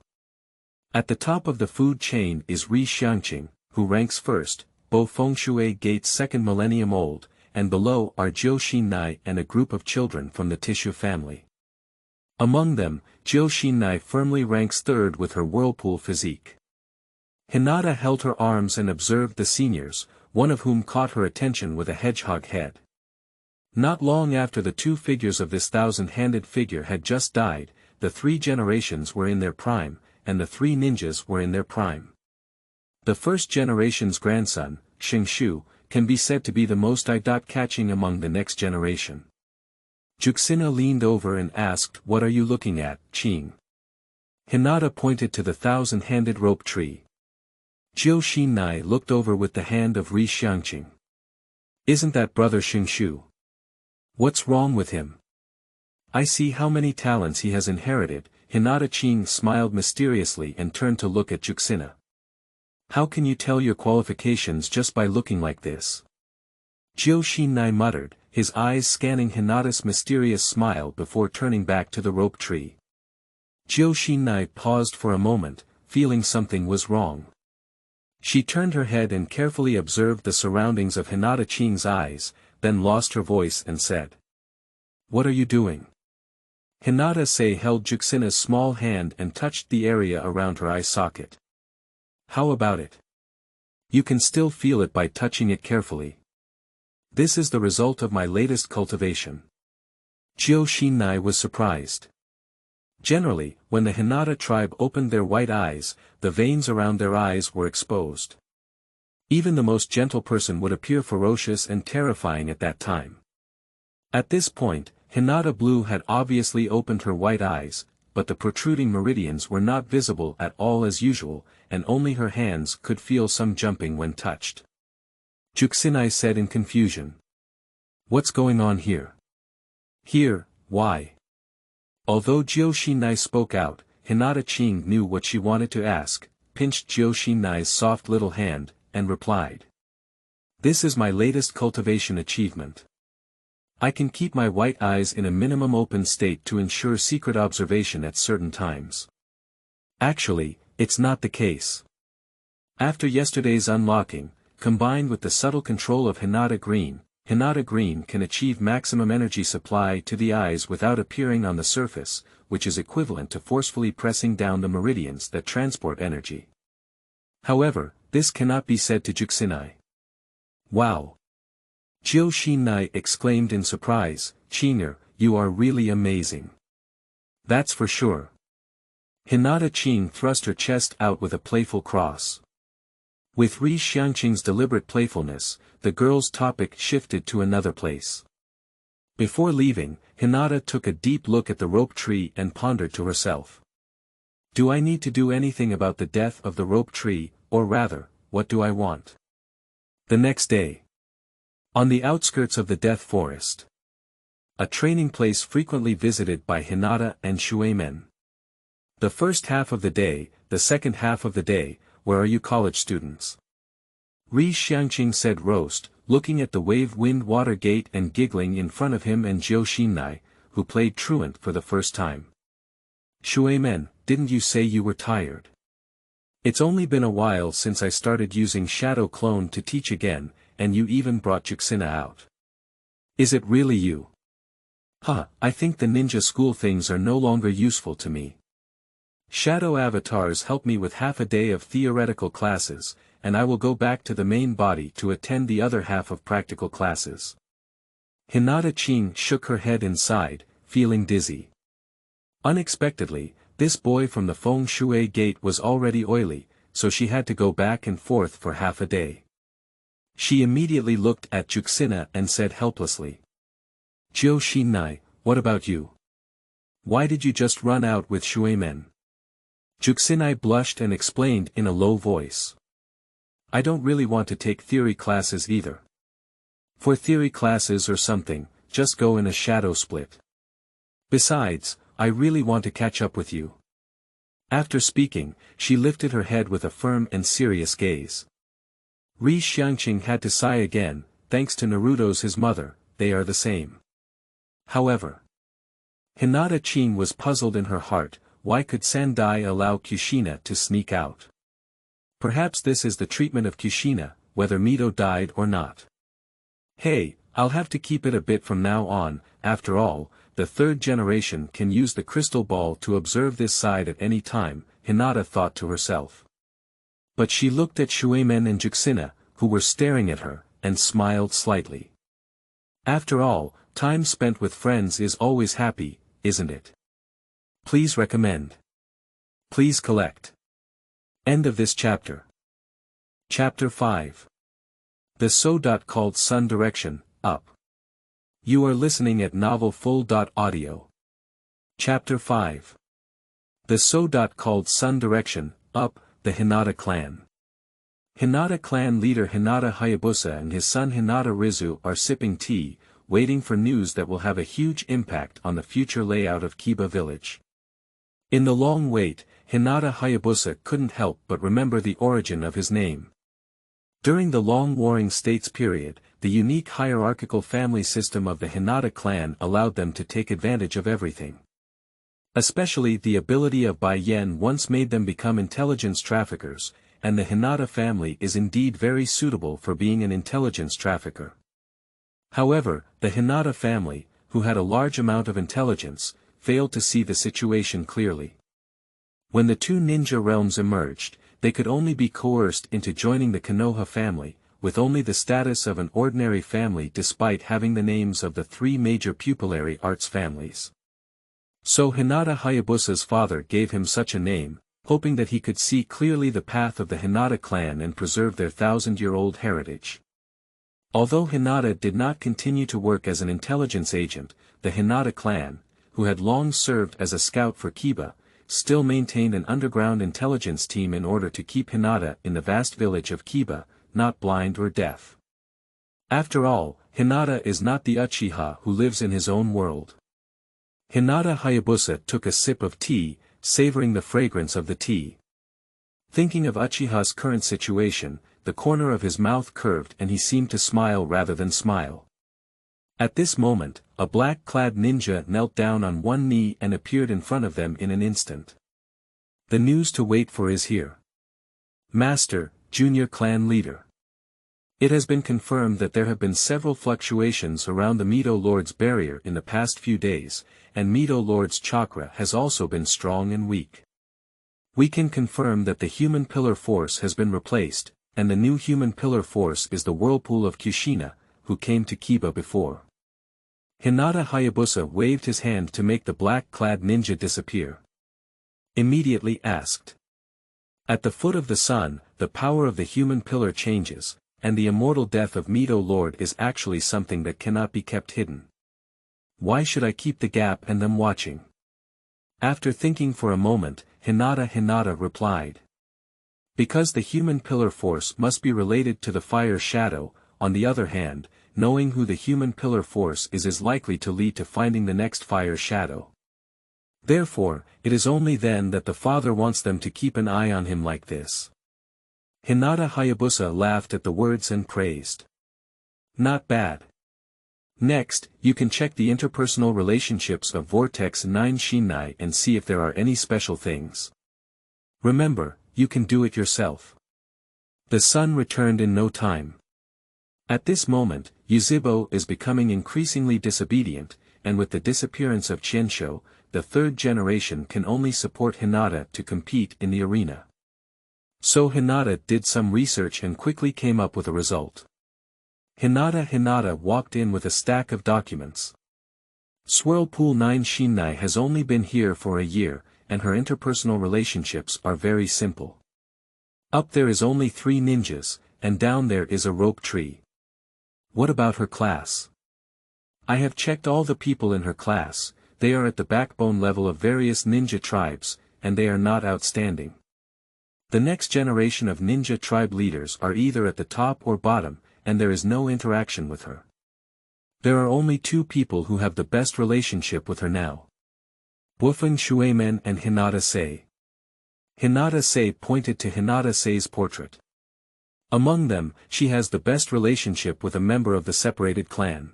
At the top of the food chain is Rixiang, who ranks first, Bo-feng Shui gate's 2nd millennium old, and below are Xinnai and a group of children from the Tissue family. Among them, Xinnai firmly ranks 3rd with her whirlpool physique. Hinata held her arms and observed the seniors, one of whom caught her attention with a hedgehog head. Not long after the 2 figures of this 1,000-handed figure had just died, the 3 generations were in their prime, and the three ninjas were in their prime. The first generation's grandson, Qingjiu, can be said to be the most eye-catching among the next generation. Juxina leaned over and asked, "What are you looking at, Qing?" Hinata pointed to the thousand-handed rope tree. Xinnai looked over with the hand of Rixiang. "Isn't that brother Qingjiu? What's wrong with him? I see how many talents he has inherited." Hinata Qing smiled mysteriously and turned to look at Juxina. "How can you tell your qualifications just by looking like this?" Xinnai muttered, his eyes scanning Hinata's mysterious smile before turning back to the rope tree. Xinnai paused for a moment, feeling something was wrong. She turned her head and carefully observed the surroundings of Hinata Qing's eyes, then lost her voice and said, "What are you doing?" Hinata held Juxina's small hand and touched the area around her eye socket. "How about it? You can still feel it by touching it carefully. This is the result of my latest cultivation." Xinnai was surprised. Generally, when the Hinata tribe opened their white eyes, the veins around their eyes were exposed. Even the most gentle person would appear ferocious and terrifying at that time. At this point, Hinata Blue had obviously opened her white eyes, but the protruding meridians were not visible at all as usual, and only her hands could feel some jumping when touched. Juxina said in confusion. "What's going on here?" "Here, why?" Although Xinnai spoke out, Hinata Qing knew what she wanted to ask, pinched Xinnai's soft little hand, and replied. "This is my latest cultivation achievement. I can keep my white eyes in a minimum open state to ensure secret observation at certain times. Actually, it's not the case. After yesterday's unlocking, combined with the subtle control of Hinata Green can achieve maximum energy supply to the eyes without appearing on the surface, which is equivalent to forcefully pressing down the meridians that transport energy. However, this cannot be said to Juxina." "Wow!" Xinnai exclaimed in surprise, "Qing'er, you are really amazing. That's for sure." Hinata Qing thrust her chest out with a playful cross. With Rixiang's deliberate playfulness, the girl's topic shifted to another place. Before leaving, Hinata took a deep look at the rope tree and pondered to herself. "Do I need to do anything about the death of the rope tree, or rather, what do I want?" The next day. On the outskirts of the Death Forest. A training place frequently visited by Hinata and Shuimen. "The first half of the day, the second half of the day, where are you college students?" Rixiang said roast, looking at the wave-wind water gate and giggling in front of him and Xinnai, who played truant for the first time. "Shuimen, didn't you say you were tired?" "It's only been a while since I started using Shadow Clone to teach again, and you even brought Juxina out." "Is it really you?" I think the ninja school things are no longer useful to me. Shadow avatars help me with half a day of theoretical classes, and I will go back to the main body to attend the other half of practical classes." Hinata Qing shook her head and sighed, feeling dizzy. Unexpectedly, this boy from the Feng Shui gate was already oily, so she had to go back and forth for half a day. She immediately looked at Juxina and said helplessly. "Xinnai, what about you? Why did you just run out with Shuimen?" Juxina blushed and explained in a low voice. "I don't really want to take theory classes either. For theory classes or something, just go in a shadow split. Besides, I really want to catch up with you." After speaking, she lifted her head with a firm and serious gaze. Rixiang had to sigh again, thanks to Naruto's his mother, they are the same. However, Hinata Qing was puzzled in her heart, why could Sandai allow Kushina to sneak out? Perhaps this is the treatment of Kushina, whether Mito died or not. Hey, I'll have to keep it a bit from now on, after all, the third generation can use the crystal ball to observe this side at any time, Hinata thought to herself. But she looked at Shuimen and Juxina, who were staring at her, and smiled slightly. After all, time spent with friends is always happy, isn't it? Please recommend. Please collect. End of this chapter. Chapter 5. The So. Called Sun Direction, Up. You are listening at Novel Full. Audio. Chapter 5. The So. Called Sun Direction, Up, the Hinata clan. Hinata clan leader Hinata Hayabusa and his son Hinata Rizu are sipping tea, waiting for news that will have a huge impact on the future layout of Kiba village. In the long wait, Hinata Hayabusa couldn't help but remember the origin of his name. During the long Warring States period, the unique hierarchical family system of the Hinata clan allowed them to take advantage of everything. Especially the ability of Bai Yen once made them become intelligence traffickers, and the Hinata family is indeed very suitable for being an intelligence trafficker. However, the Hinata family, who had a large amount of intelligence, failed to see the situation clearly. When the two ninja realms emerged, they could only be coerced into joining the Konoha family, with only the status of an ordinary family despite having the names of the three major pupillary arts families. So Hinata Hayabusa's father gave him such a name, hoping that he could see clearly the path of the Hinata clan and preserve their 1,000-year-old heritage. Although Hinata did not continue to work as an intelligence agent, the Hinata clan, who had long served as a scout for Kiba, still maintained an underground intelligence team in order to keep Hinata in the vast village of Kiba, not blind or deaf. After all, Hinata is not the Uchiha who lives in his own world. Hinata Hayabusa took a sip of tea, savoring the fragrance of the tea. Thinking of Uchiha's current situation, the corner of his mouth curved and he seemed to smile rather than smile. At this moment, a black-clad ninja knelt down on one knee and appeared in front of them in an instant. The news to wait for is here. Master, Junior Clan Leader. It has been confirmed that there have been several fluctuations around the Mito Lord's barrier in the past few days, and Mito Lord's chakra has also been strong and weak. We can confirm that the human pillar force has been replaced, and the new human pillar force is the whirlpool of Kushina, who came to Kiba before. Hinata Hayabusa waved his hand to make the black-clad ninja disappear. Immediately asked. At the foot of the sun, the power of the human pillar changes, and the immortal death of Mito Lord is actually something that cannot be kept hidden. Why should I keep the gap and them watching? After thinking for a moment, Hinata replied. Because the human pillar force must be related to the fire shadow, on the other hand, knowing who the human pillar force is likely to lead to finding the next fire shadow. Therefore, it is only then that the father wants them to keep an eye on him like this. Hinata Hayabusa laughed at the words and praised. Not bad. Next, you can check the interpersonal relationships of Vortex 9 Xinnai and see if there are any special things. Remember, you can do it yourself. The sun returned in no time. At this moment, Yuzhibo is becoming increasingly disobedient, and with the disappearance of Qianshou, the third generation can only support Hinata to compete in the arena. So Hinata did some research and quickly came up with a result. Hinata walked in with a stack of documents. Swirlpool 9 Xinnai has only been here for a year, and her interpersonal relationships are very simple. Up there is only 3 ninjas, and down there is a rope tree. What about her class? I have checked all the people in her class, they are at the backbone level of various ninja tribes, and they are not outstanding. The next generation of ninja tribe leaders are either at the top or bottom, and there is no interaction with her. There are only 2 people who have the best relationship with her now. Wufeng Shuimen and Hinata Sei. Hinata Sei pointed to Hinata Sei's portrait. Among them, she has the best relationship with a member of the separated clan.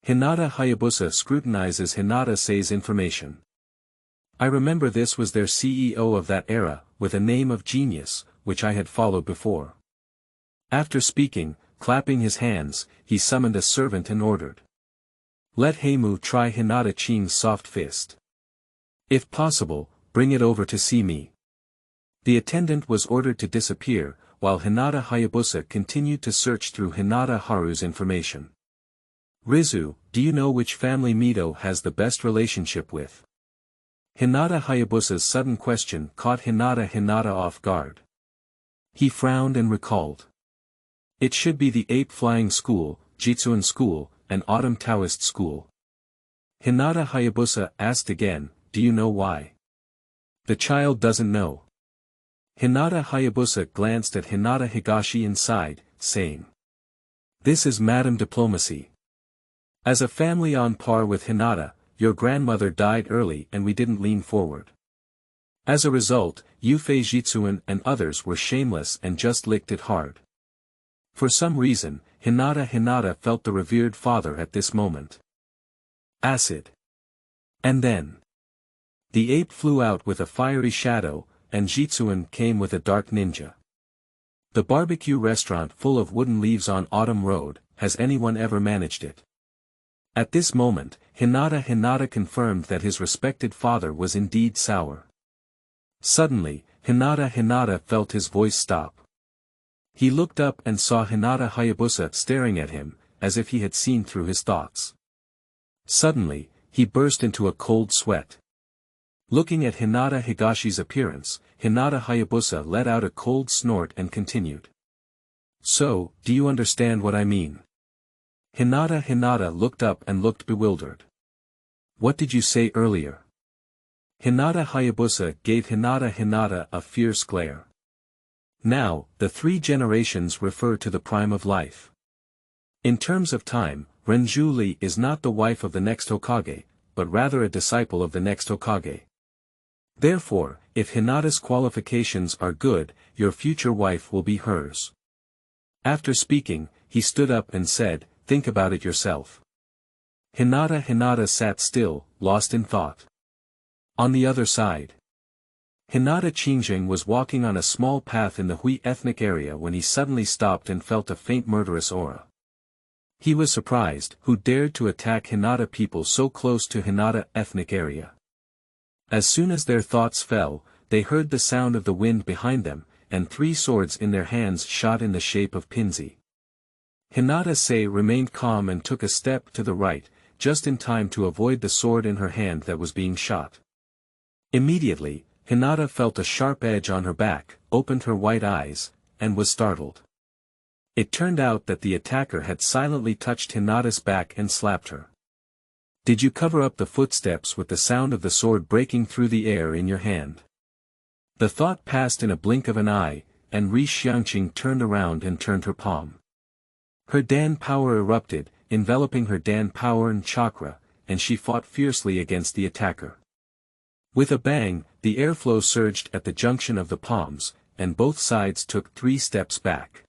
Hinata Hayabusa scrutinizes Hinata Sei's information. I remember this was their CEO of that era, with a name of genius, which I had followed before. After speaking, clapping his hands, he summoned a servant and ordered. Let Heimu try Hinata Qing's soft fist. If possible, bring it over to see me. The attendant was ordered to disappear, while Hinata Hayabusa continued to search through Hinata Haru's information. Rizu, do you know which family Mito has the best relationship with? Hinata Hayabusa's sudden question caught Hinata off guard. He frowned and recalled. It should be the ape flying school, Jitsuan school, and autumn Taoist school. Hinata Hayabusa asked again, do you know why? The child doesn't know. Hinata Hayabusa glanced at Hinata Higashi and sighed, saying. This is Madam Diplomacy. As a family on par with Hinata, your grandmother died early and we didn't lean forward. As a result, Yufei Jitsuan and others were shameless and just licked it hard. For some reason, Hinata felt the revered father at this moment. Acid. And then. The ape flew out with a fiery shadow, and Jitsuan came with a dark ninja. The barbecue restaurant full of wooden leaves on Autumn Road, has anyone ever managed it? At this moment, Hinata confirmed that his respected father was indeed sour. Suddenly, Hinata felt his voice stop. He looked up and saw Hinata Hayabusa staring at him, as if he had seen through his thoughts. Suddenly, he burst into a cold sweat. Looking at Hinata Higashi's appearance, Hinata Hayabusa let out a cold snort and continued. So, do you understand what I mean? Hinata looked up and looked bewildered. What did you say earlier? Hinata Hayabusa gave Hinata a fierce glare. Now, the three generations refer to the prime of life. In terms of time, Renju Li is not the wife of the next Hokage, but rather a disciple of the next Hokage. Therefore, if Hinata's qualifications are good, your future wife will be hers. After speaking, he stood up and said, think about it yourself. Hinata sat still, lost in thought. On the other side. Hinata Qingjiu was walking on a small path in the Hui ethnic area when he suddenly stopped and felt a faint murderous aura. He was surprised, who dared to attack Hinata people so close to Hinata ethnic area. As soon as their thoughts fell, they heard the sound of the wind behind them, and three swords in their hands shot in the shape of pinzi. Hinata remained calm and took a step to the right, just in time to avoid the sword in her hand that was being shot. Immediately, Hinata felt a sharp edge on her back, opened her white eyes, and was startled. It turned out that the attacker had silently touched Hinata's back and slapped her. Did you cover up the footsteps with the sound of the sword breaking through the air in your hand? The thought passed in a blink of an eye, and Rixiang turned around and turned her palm. Her Dan power erupted, enveloping her Dan power and chakra, and she fought fiercely against the attacker. With a bang, the airflow surged at the junction of the palms, and both sides took 3 steps back.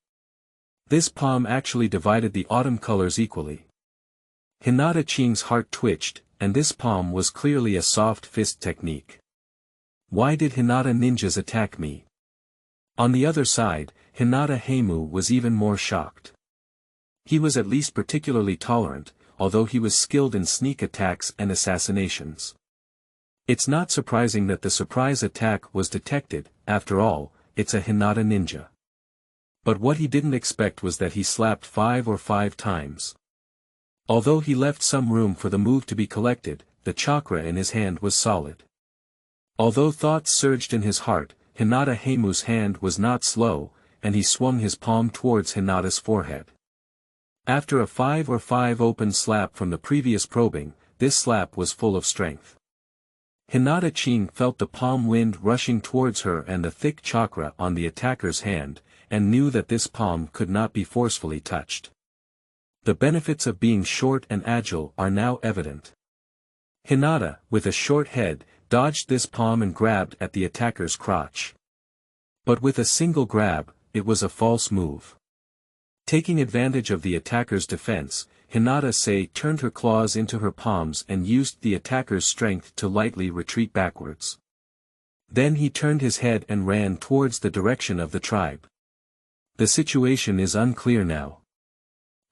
This palm actually divided the autumn colors equally. Hinata Qing's heart twitched, and this palm was clearly a soft fist technique. Why did Hinata ninjas attack me? On the other side, Hinata Heimu was even more shocked. He was at least particularly tolerant, although he was skilled in sneak attacks and assassinations. It's not surprising that the surprise attack was detected, after all, it's a Hinata ninja. But what he didn't expect was that he slapped 5 times. Although he left some room for the move to be collected, the chakra in his hand was solid. Although thoughts surged in his heart, Hinata Heimu's hand was not slow, and he swung his palm towards Hinata's forehead. After a 5 open slap from the previous probing, this slap was full of strength. Hinata Qing felt the palm wind rushing towards her and the thick chakra on the attacker's hand, and knew that this palm could not be forcefully touched. The benefits of being short and agile are now evident. Hinata, with a short head, dodged this palm and grabbed at the attacker's crotch. But with a single grab, it was a false move. Taking advantage of the attacker's defense, Hinata turned her claws into her palms and used the attacker's strength to lightly retreat backwards. Then he turned his head and ran towards the direction of the tribe. The situation is unclear now.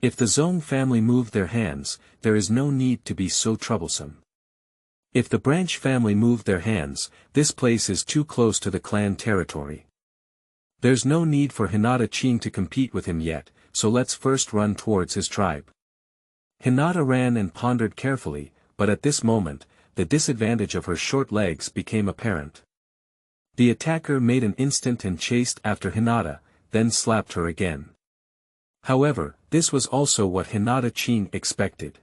If the Zong family moved their hands, there is no need to be so troublesome. If the Branch family moved their hands, this place is too close to the clan territory. There's no need for Hinata Qing to compete with him yet, so let's first run towards his tribe. Hinata ran and pondered carefully, but at this moment, the disadvantage of her short legs became apparent. The attacker made an instant and chased after Hinata, then slapped her again. However, this was also what Hinata Qing expected.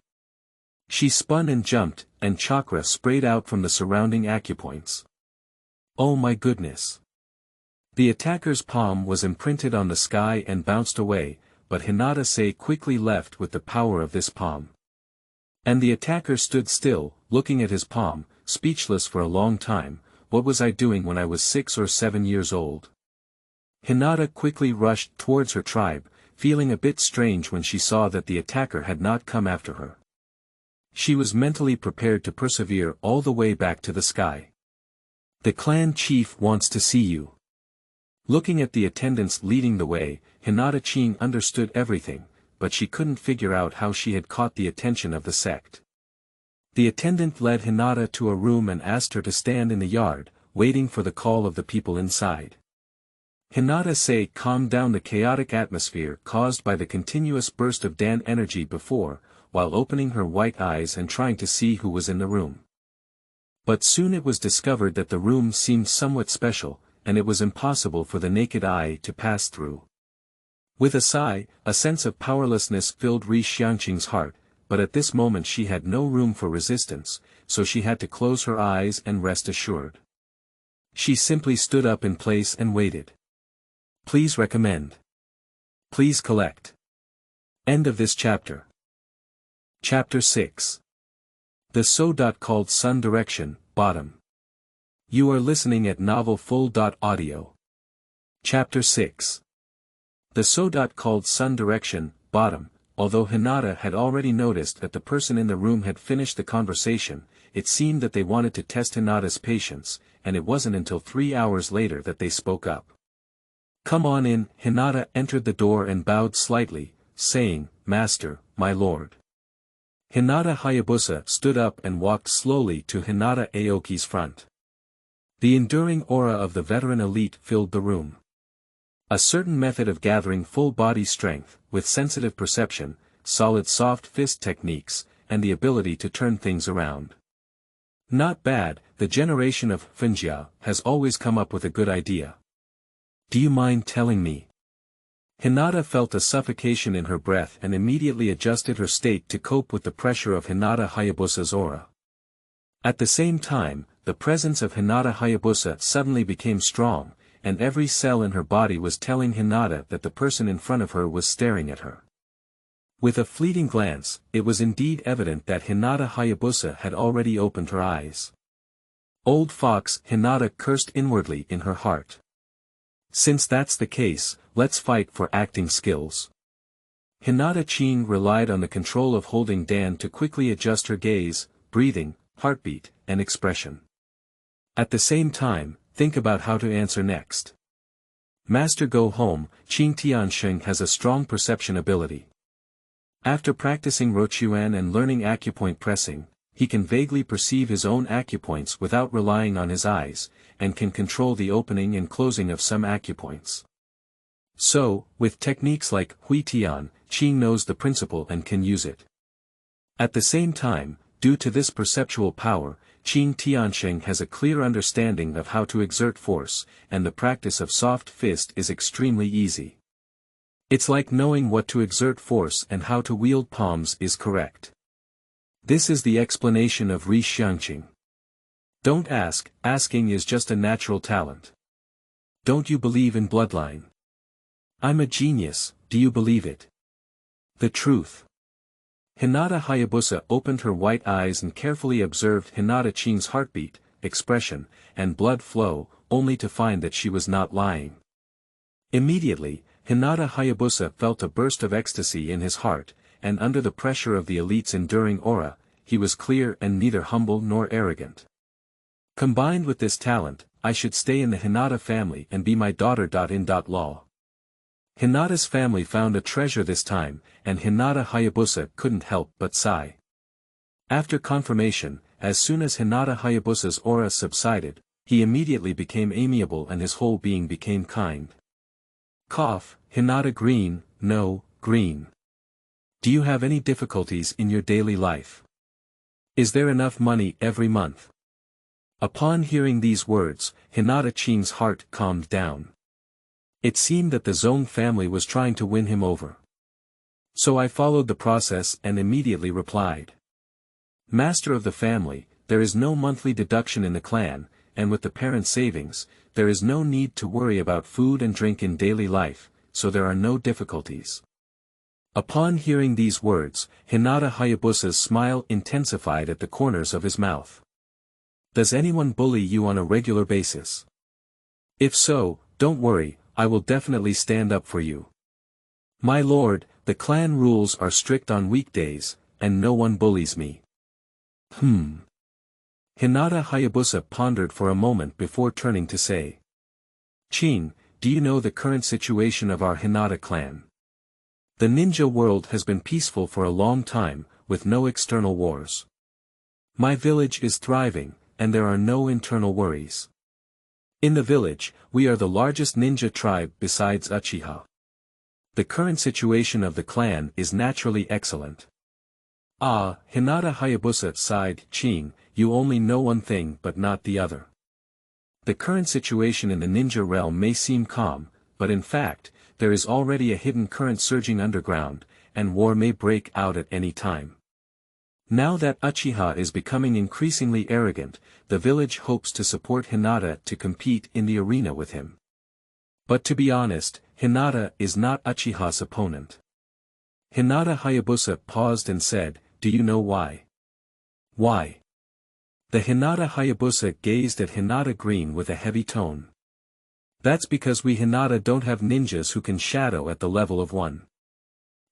She spun and jumped, and chakra sprayed out from the surrounding acupoints. Oh my goodness! The attacker's palm was imprinted on the sky and bounced away, but Hinata quickly left with the power of this palm. And the attacker stood still, looking at his palm, speechless for a long time. What was I doing when I was 6 or 7 years old? Hinata quickly rushed towards her tribe, feeling a bit strange when she saw that the attacker had not come after her. She was mentally prepared to persevere all the way back to the sky. The clan chief wants to see you. Looking at the attendants leading the way, Hinata Qing understood everything, but she couldn't figure out how she had caught the attention of the sect. The attendant led Hinata to a room and asked her to stand in the yard, waiting for the call of the people inside. Hinata calmed down the chaotic atmosphere caused by the continuous burst of Dan energy before, while opening her white eyes and trying to see who was in the room. But soon it was discovered that the room seemed somewhat special, and it was impossible for the naked eye to pass through. With a sigh, a sense of powerlessness filled Rixiang's heart, but at this moment she had no room for resistance, so she had to close her eyes and rest assured. She simply stood up in place and waited. Please recommend. Please collect. End of this chapter. Chapter 6. The So-called Sun Direction, Bottom. You are listening at novelfull.audio. Chapter 6. The So-called Sun Direction, Bottom. Although Hinata had already noticed that the person in the room had finished the conversation, it seemed that they wanted to test Hinata's patience, and it wasn't until 3 hours later that they spoke up. Come on in. Hinata entered the door and bowed slightly, saying, Master, my lord. Hinata Hayabusa stood up and walked slowly to Hinata Aoki's front. The enduring aura of the veteran elite filled the room. A certain method of gathering full body strength, with sensitive perception, solid soft fist techniques, and the ability to turn things around. Not bad, the generation of Qingjiu has always come up with a good idea. Do you mind telling me? Hinata felt a suffocation in her breath and immediately adjusted her state to cope with the pressure of Hinata Hayabusa's aura. At the same time, the presence of Hinata Hayabusa suddenly became strong, and every cell in her body was telling Hinata that the person in front of her was staring at her. With a fleeting glance, it was indeed evident that Hinata Hayabusa had already opened her eyes. Old fox, Hinata cursed inwardly in her heart. Since that's the case, let's fight for acting skills. Hinata Qing relied on the control of holding Dan to quickly adjust her gaze, breathing, heartbeat, and expression. At the same time, think about how to answer next. Master go home. Qingjiu has a strong perception ability. After practicing Rochuan and learning acupoint pressing, he can vaguely perceive his own acupoints without relying on his eyes, and can control the opening and closing of some acupoints. So, with techniques like Huitian, Qing knows the principle and can use it. At the same time, due to this perceptual power, Qingjiu has a clear understanding of how to exert force, and the practice of soft fist is extremely easy. It's like knowing what to exert force and how to wield palms is correct. This is the explanation of Rixiang. Don't ask, asking is just a natural talent. Don't you believe in bloodline? I'm a genius, do you believe it? The truth. Hinata Hayabusa opened her white eyes and carefully observed Hinata Qing's heartbeat, expression, and blood flow, only to find that she was not lying. Immediately, Hinata Hayabusa felt a burst of ecstasy in his heart, and under the pressure of the elite's enduring aura, he was clear and neither humble nor arrogant. Combined with this talent, I should stay in the Hinata family and be my daughter. Law. Hinata's family found a treasure this time, and Hinata Hayabusa couldn't help but sigh. After confirmation, as soon as Hinata Hayabusa's aura subsided, he immediately became amiable and his whole being became kind. Cough, Hinata Green, no, Green. Do you have any difficulties in your daily life? Is there enough money every month? Upon hearing these words, Hinata Qing's heart calmed down. It seemed that the Zong family was trying to win him over. So I followed the process and immediately replied. Master of the family, there is no monthly deduction in the clan, and with the parent savings, there is no need to worry about food and drink in daily life, so there are no difficulties. Upon hearing these words, Hinata Hayabusa's smile intensified at the corners of his mouth. Does anyone bully you on a regular basis? If so, don't worry, I will definitely stand up for you. My lord, the clan rules are strict on weekdays, and no one bullies me. Hinata Hayabusa pondered for a moment before turning to say. Qing, do you know the current situation of our Hinata clan? The ninja world has been peaceful for a long time, with no external wars. My village is thriving, and there are no internal worries. In the village, we are the largest ninja tribe besides Uchiha. The current situation of the clan is naturally excellent. Ah, Hinata Hayabusa sighed. Qing, you only know one thing but not the other. The current situation in the ninja realm may seem calm, but in fact, there is already a hidden current surging underground, and war may break out at any time. Now that Uchiha is becoming increasingly arrogant, the village hopes to support Hinata to compete in the arena with him. But to be honest, Hinata is not Uchiha's opponent. Hinata Hayabusa paused and said, do you know why? Why? The Hinata Hayabusa gazed at Hinata Green with a heavy tone. That's because we Hinata don't have ninjas who can shadow at the level of one.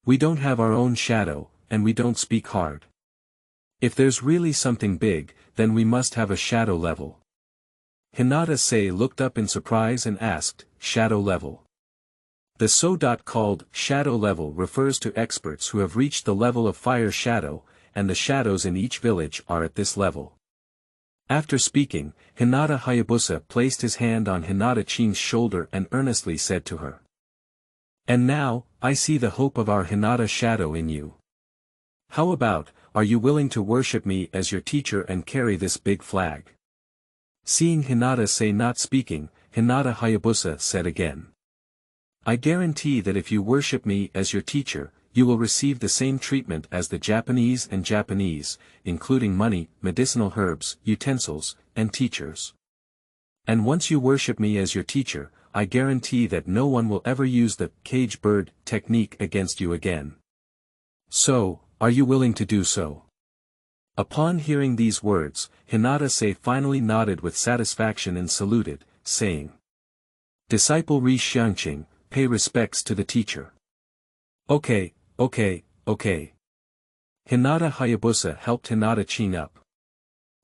We don't have our own shadow, and we don't speak hard. If there's really something big, then we must have a shadow level. Hinata Sei looked up in surprise and asked, shadow level. The so-called shadow level refers to experts who have reached the level of fire shadow, and the shadows in each village are at this level. After speaking, Hinata Hayabusa placed his hand on Hinata Qing's shoulder and earnestly said to her. And now, I see the hope of our Hinata shadow in you. How about, are you willing to worship me as your teacher and carry this big flag? Seeing Hinata Sei not speaking, Hinata Hayabusa said again. I guarantee that if you worship me as your teacher, you will receive the same treatment as the Japanese and Japanese, including money, medicinal herbs, utensils, and teachers. And once you worship me as your teacher, I guarantee that no one will ever use the cage bird technique against you again. So, are you willing to do so? Upon hearing these words, Hinata Sei finally nodded with satisfaction and saluted, saying. Disciple Rixiang, pay respects to the teacher. Okay. Hinata Hayabusa helped Hinata Qing up.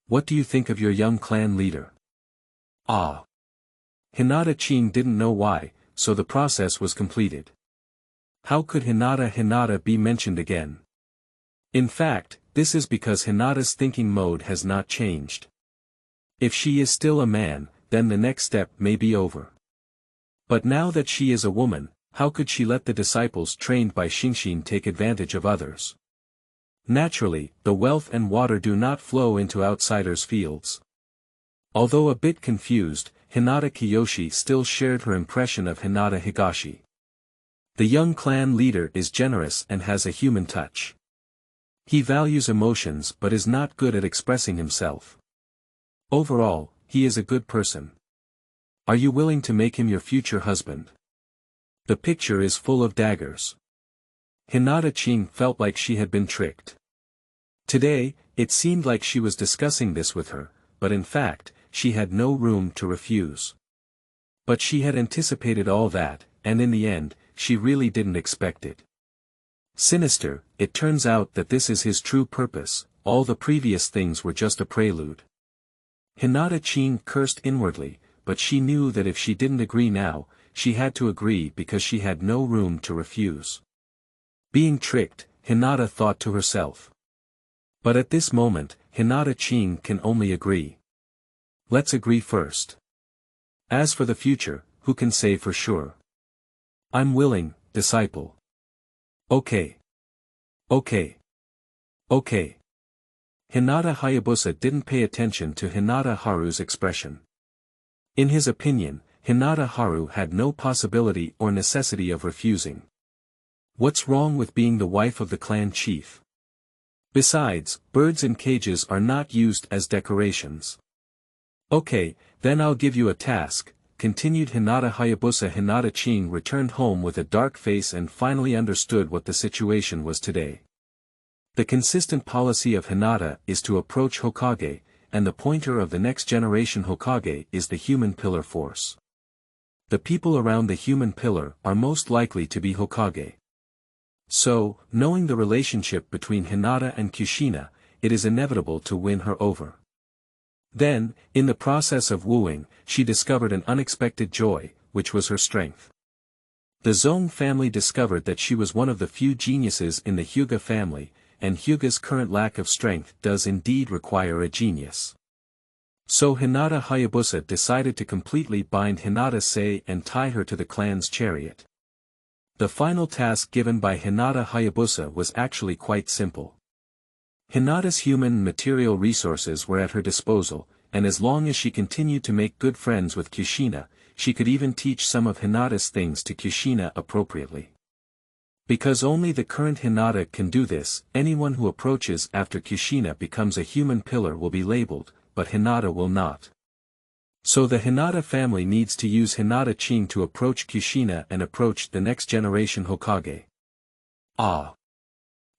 What do you think of your young clan leader? Ah. Hinata Qing didn't know why, so the process was completed. How could Hinata be mentioned again? In fact, this is because Hinata's thinking mode has not changed. If she is still a man, then the next step may be over. But now that she is a woman, how could she let the disciples trained by Xingxin take advantage of others? Naturally, the wealth and water do not flow into outsiders' fields. Although a bit confused, Hinata Kiyoshi still shared her impression of Hinata Higashi. The young clan leader is generous and has a human touch. He values emotions but is not good at expressing himself. Overall, he is a good person. Are you willing to make him your future husband? The picture is full of daggers. Hinata Qing felt like she had been tricked. Today, it seemed like she was discussing this with her, but in fact, she had no room to refuse. But she had anticipated all that, and in the end, she really didn't expect it. Sinister, it turns out that this is his true purpose, all the previous things were just a prelude. Hinata Qing cursed inwardly, but she knew that if she didn't agree now, she had to agree because she had no room to refuse. Being tricked, Hinata thought to herself. But at this moment, Hinata Qing can only agree. Let's agree first. As for the future, who can say for sure? I'm willing, disciple. Okay. Hinata Hayabusa didn't pay attention to Hinata Haru's expression. In his opinion, Hinata Haru had no possibility or necessity of refusing. What's wrong with being the wife of the clan chief? Besides, birds in cages are not used as decorations. Okay, then I'll give you a task, continued Hinata Hayabusa. Hinata Qing returned home with a dark face and finally understood what the situation was today. The consistent policy of Hinata is to approach Hokage, and the pointer of the next generation Hokage is the human pillar force. The people around the human pillar are most likely to be Hokage. So, knowing the relationship between Hinata and Kushina, it is inevitable to win her over. Then, in the process of wooing, she discovered an unexpected joy, which was her strength. The Zong family discovered that she was one of the few geniuses in the Hyuga family, and Hyuga's current lack of strength does indeed require a genius. So Hinata Hayabusa decided to completely bind Hinata Sei and tie her to the clan's chariot. The final task given by Hinata Hayabusa was actually quite simple. Hinata's human and material resources were at her disposal, and as long as she continued to make good friends with Kushina, she could even teach some of Hinata's things to Kushina appropriately. Because only the current Hinata can do this, anyone who approaches after Kushina becomes a human pillar will be labeled, but Hinata will not. So the Hinata family needs to use Hinata Qing to approach Kushina and approach the next generation Hokage. Ah!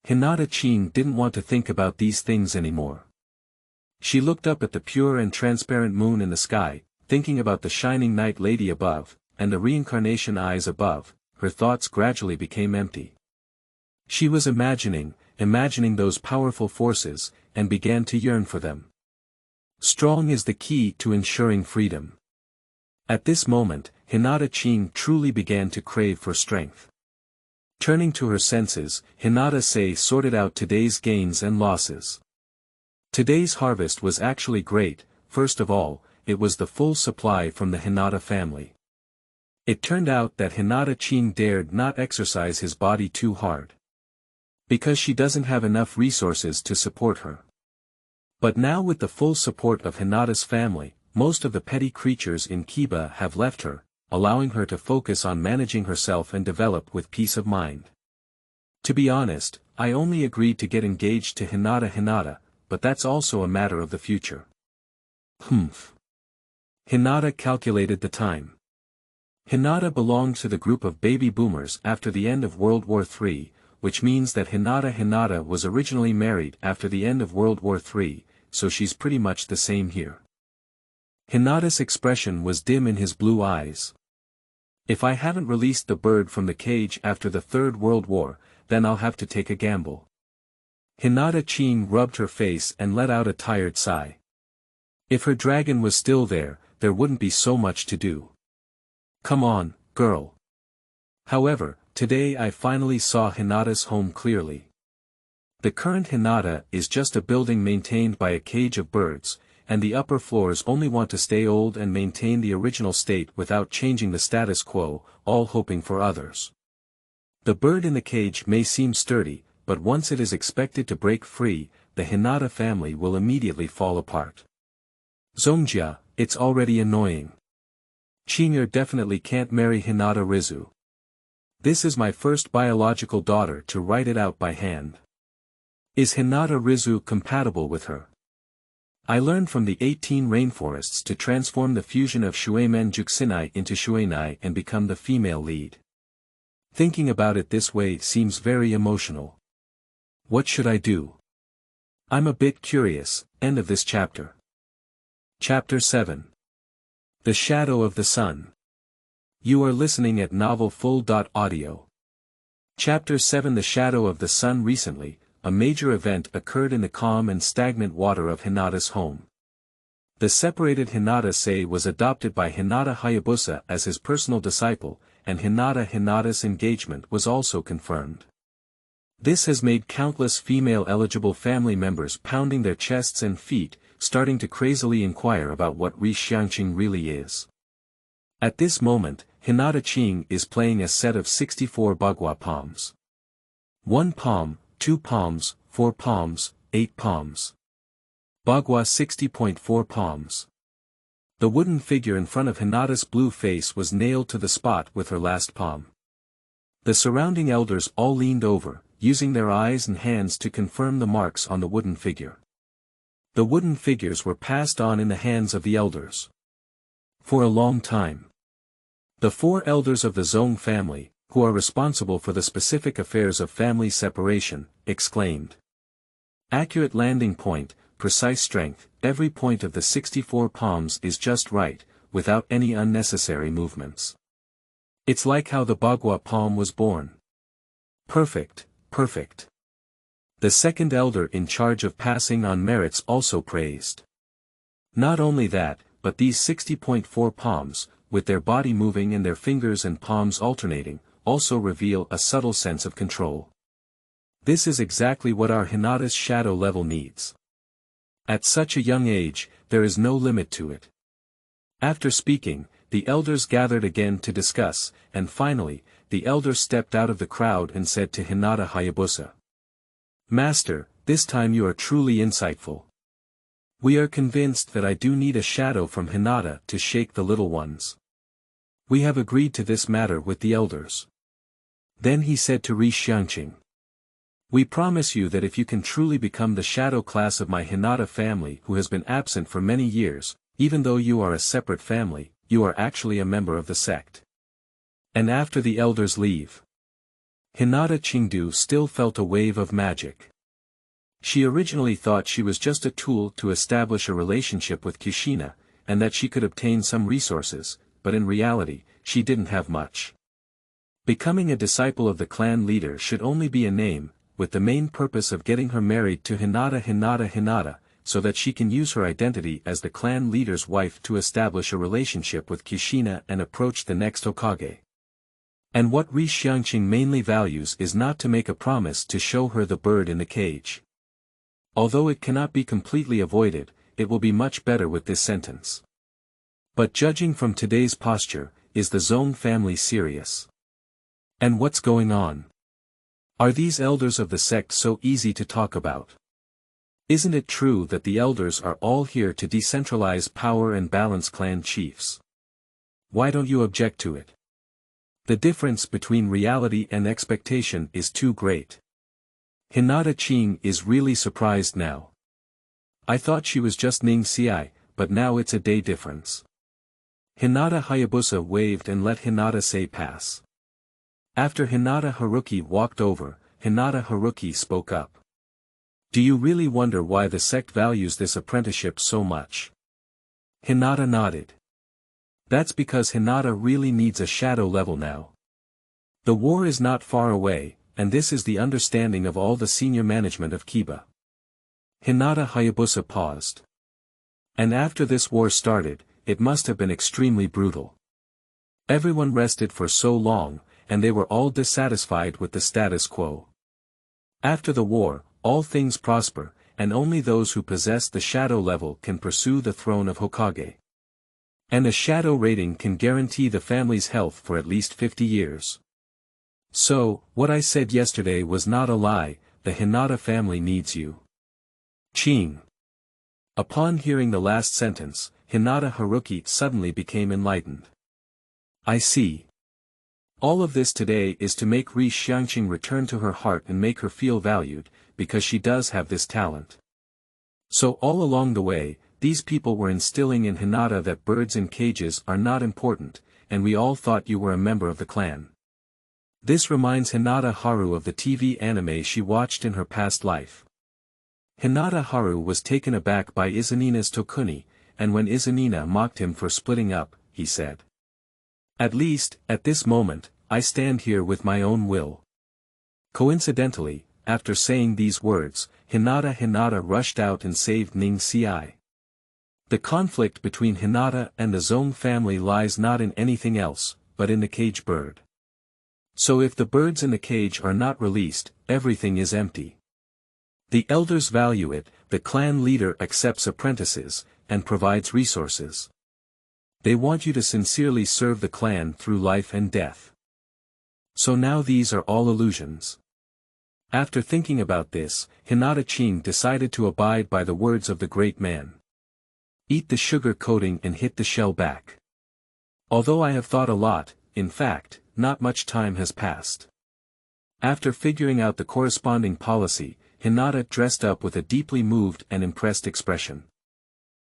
Hinata Qing didn't want to think about these things anymore. She looked up at the pure and transparent moon in the sky, thinking about the shining night lady above, and the reincarnation eyes above. Her thoughts gradually became empty. She was imagining those powerful forces, and began to yearn for them. Strong is the key to ensuring freedom. At this moment, Hinata Qing truly began to crave for strength. Turning to her senses, Hinata Sei sorted out today's gains and losses. Today's harvest was actually great. First of all, it was the full supply from the Hinata family. It turned out that Hinata Qing dared not exercise his body too hard. Because she doesn't have enough resources to support her. But now with the full support of Hinata's family, most of the petty creatures in Kiba have left her, allowing her to focus on managing herself and develop with peace of mind. To be honest, I only agreed to get engaged to Hinata, but that's also a matter of the future. Hinata calculated the time. Hinata belonged to the group of baby boomers after the end of World War III, which means that Hinata was originally married after the end of World War III, so she's pretty much the same here. Hinata's expression was dim in his blue eyes. If I haven't released the bird from the cage after the Third World War, then I'll have to take a gamble. Hinata Qing rubbed her face and let out a tired sigh. If her dragon was still there wouldn't be so much to do. Come on, girl. However, today I finally saw Hinata's home clearly. The current Hinata is just a building maintained by a cage of birds, and the upper floors only want to stay old and maintain the original state without changing the status quo, all hoping for others. The bird in the cage may seem sturdy, but once it is expected to break free, the Hinata family will immediately fall apart. Zongjia, it's already annoying. Qing'er definitely can't marry Hinata Rizu. This is my first biological daughter to write it out by hand. Is Hinata Rizu compatible with her? I learned from the 18 rainforests to transform the fusion of Shuimen Xinnai into Xinnai and become the female lead. Thinking about it this way seems very emotional. What should I do? I'm a bit curious. End of this chapter. Chapter 7. The Shadow of the Sun. You are listening at novelfull.audio. Chapter 7. The Shadow of the Sun. Recently, a major event occurred in the calm and stagnant water of Hinata's home. The separated Hinata Sei was adopted by Hinata Hayabusa as his personal disciple, and Hinata's engagement was also confirmed. This has made countless female-eligible family members pounding their chests and feet, starting to crazily inquire about what Rixiang really is. At this moment, Hinata Qing is playing a set of 64 bagua palms. 1 palm, 2 palms, 4 palms, 8 palms. Bagua 60.4 palms. The wooden figure in front of Hinata's blue face was nailed to the spot with her last palm. The surrounding elders all leaned over, using their eyes and hands to confirm the marks on the wooden figure. The wooden figures were passed on in the hands of the elders. For a long time. The 4 elders of the Zong family, who are responsible for the specific affairs of family separation, exclaimed. Accurate landing point, precise strength, every point of the 64 palms is just right, without any unnecessary movements. It's like how the Bagua palm was born. Perfect, perfect. The second elder in charge of passing on merits also praised. Not only that, but these 60.4 palms, with their body moving and their fingers and palms alternating, also reveal a subtle sense of control. This is exactly what our Hinata's shadow level needs. At such a young age, there is no limit to it. After speaking, the elders gathered again to discuss, and finally, the elder stepped out of the crowd and said to Hinata Hayabusa. Master, this time you are truly insightful. We are convinced that I do need a shadow from Hinata to shake the little ones. We have agreed to this matter with the elders. Then he said to Rixiang. We promise you that if you can truly become the shadow class of my Hinata family who has been absent for many years, even though you are a separate family, you are actually a member of the sect. And after the elders leave, Hinata Qingjiu still felt a wave of magic. She originally thought she was just a tool to establish a relationship with Xinnai, and that she could obtain some resources, but in reality, she didn't have much. Becoming a disciple of the clan leader should only be a name, with the main purpose of getting her married to Hinata, so that she can use her identity as the clan leader's wife to establish a relationship with Xinnai and approach the next Hokage. And what Rixiang mainly values is not to make a promise to show her the bird in the cage. Although it cannot be completely avoided, it will be much better with this sentence. But judging from today's posture, is the Zong family serious? And what's going on? Are these elders of the sect so easy to talk about? Isn't it true that the elders are all here to decentralize power and balance clan chiefs? Why don't you object to it? The difference between reality and expectation is too great. Hinata Qing is really surprised now. I thought she was just Ning Xiai, but now it's a day difference. Hinata Hayabusa waved and let Hinata say pass. After Hinata Haruki walked over, Hinata Haruki spoke up. Do you really wonder why the sect values this apprenticeship so much? Hinata nodded. That's because Hinata really needs a shadow level now. The war is not far away, and this is the understanding of all the senior management of Kiba. Hinata Hayabusa paused. And after this war started, it must have been extremely brutal. Everyone rested for so long, and they were all dissatisfied with the status quo. After the war, all things prosper, and only those who possess the shadow level can pursue the throne of Hokage. And a shadow rating can guarantee the family's health for at least 50 years. So, what I said yesterday was not a lie, the Hinata family needs you. Qing. Upon hearing the last sentence, Hinata Haruki suddenly became enlightened. I see. All of this today is to make Rixiang return to her heart and make her feel valued, because she does have this talent. So all along the way, these people were instilling in Hinata that birds in cages are not important, and we all thought you were a member of the clan. This reminds Hinata Haru of the TV anime she watched in her past life. Hinata Haru was taken aback by Izanina's Tokuni, and when Izanina mocked him for splitting up, he said. At least, at this moment, I stand here with my own will. Coincidentally, after saying these words, Hinata rushed out and saved Ning Xiai. The conflict between Hinata and the Zong family lies not in anything else, but in the cage bird. So if the birds in the cage are not released, everything is empty. The elders value it, the clan leader accepts apprentices, and provides resources. They want you to sincerely serve the clan through life and death. So now these are all illusions. After thinking about this, Hinata decided to abide by the words of the great man. Eat the sugar coating and hit the shell back. Although I have thought a lot, in fact, not much time has passed. After figuring out the corresponding policy, Hinata dressed up with a deeply moved and impressed expression.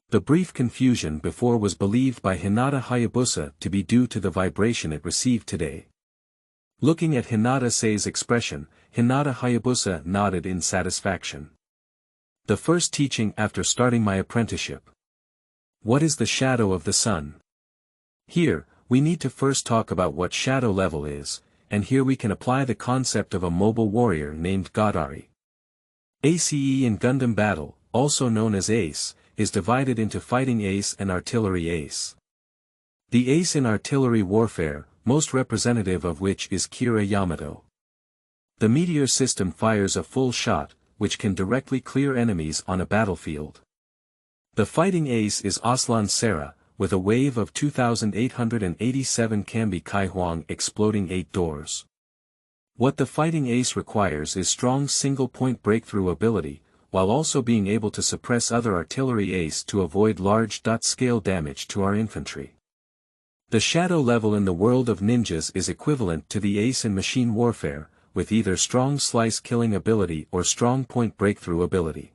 The brief confusion before was believed by Hinata Hayabusa to be due to the vibration it received today. Looking at Hinata-sei's expression, Hinata Hayabusa nodded in satisfaction. The first teaching after starting my apprenticeship. What is the shadow of the sun? Here, we need to first talk about what shadow level is, and here we can apply the concept of a mobile warrior named Godari. ACE in Gundam battle, also known as Ace, is divided into fighting ace and artillery ace. The ace in artillery warfare, most representative of which is Kira Yamato. The meteor system fires a full shot, which can directly clear enemies on a battlefield. The fighting ace is Aslan Sera, with a wave of 2,887 Kambi Kaihuang exploding 8 doors. What the fighting ace requires is strong single-point breakthrough ability, while also being able to suppress other artillery ace to avoid large scale damage to our infantry. The shadow level in the world of ninjas is equivalent to the ace in machine warfare, with either strong slice killing ability or strong point breakthrough ability.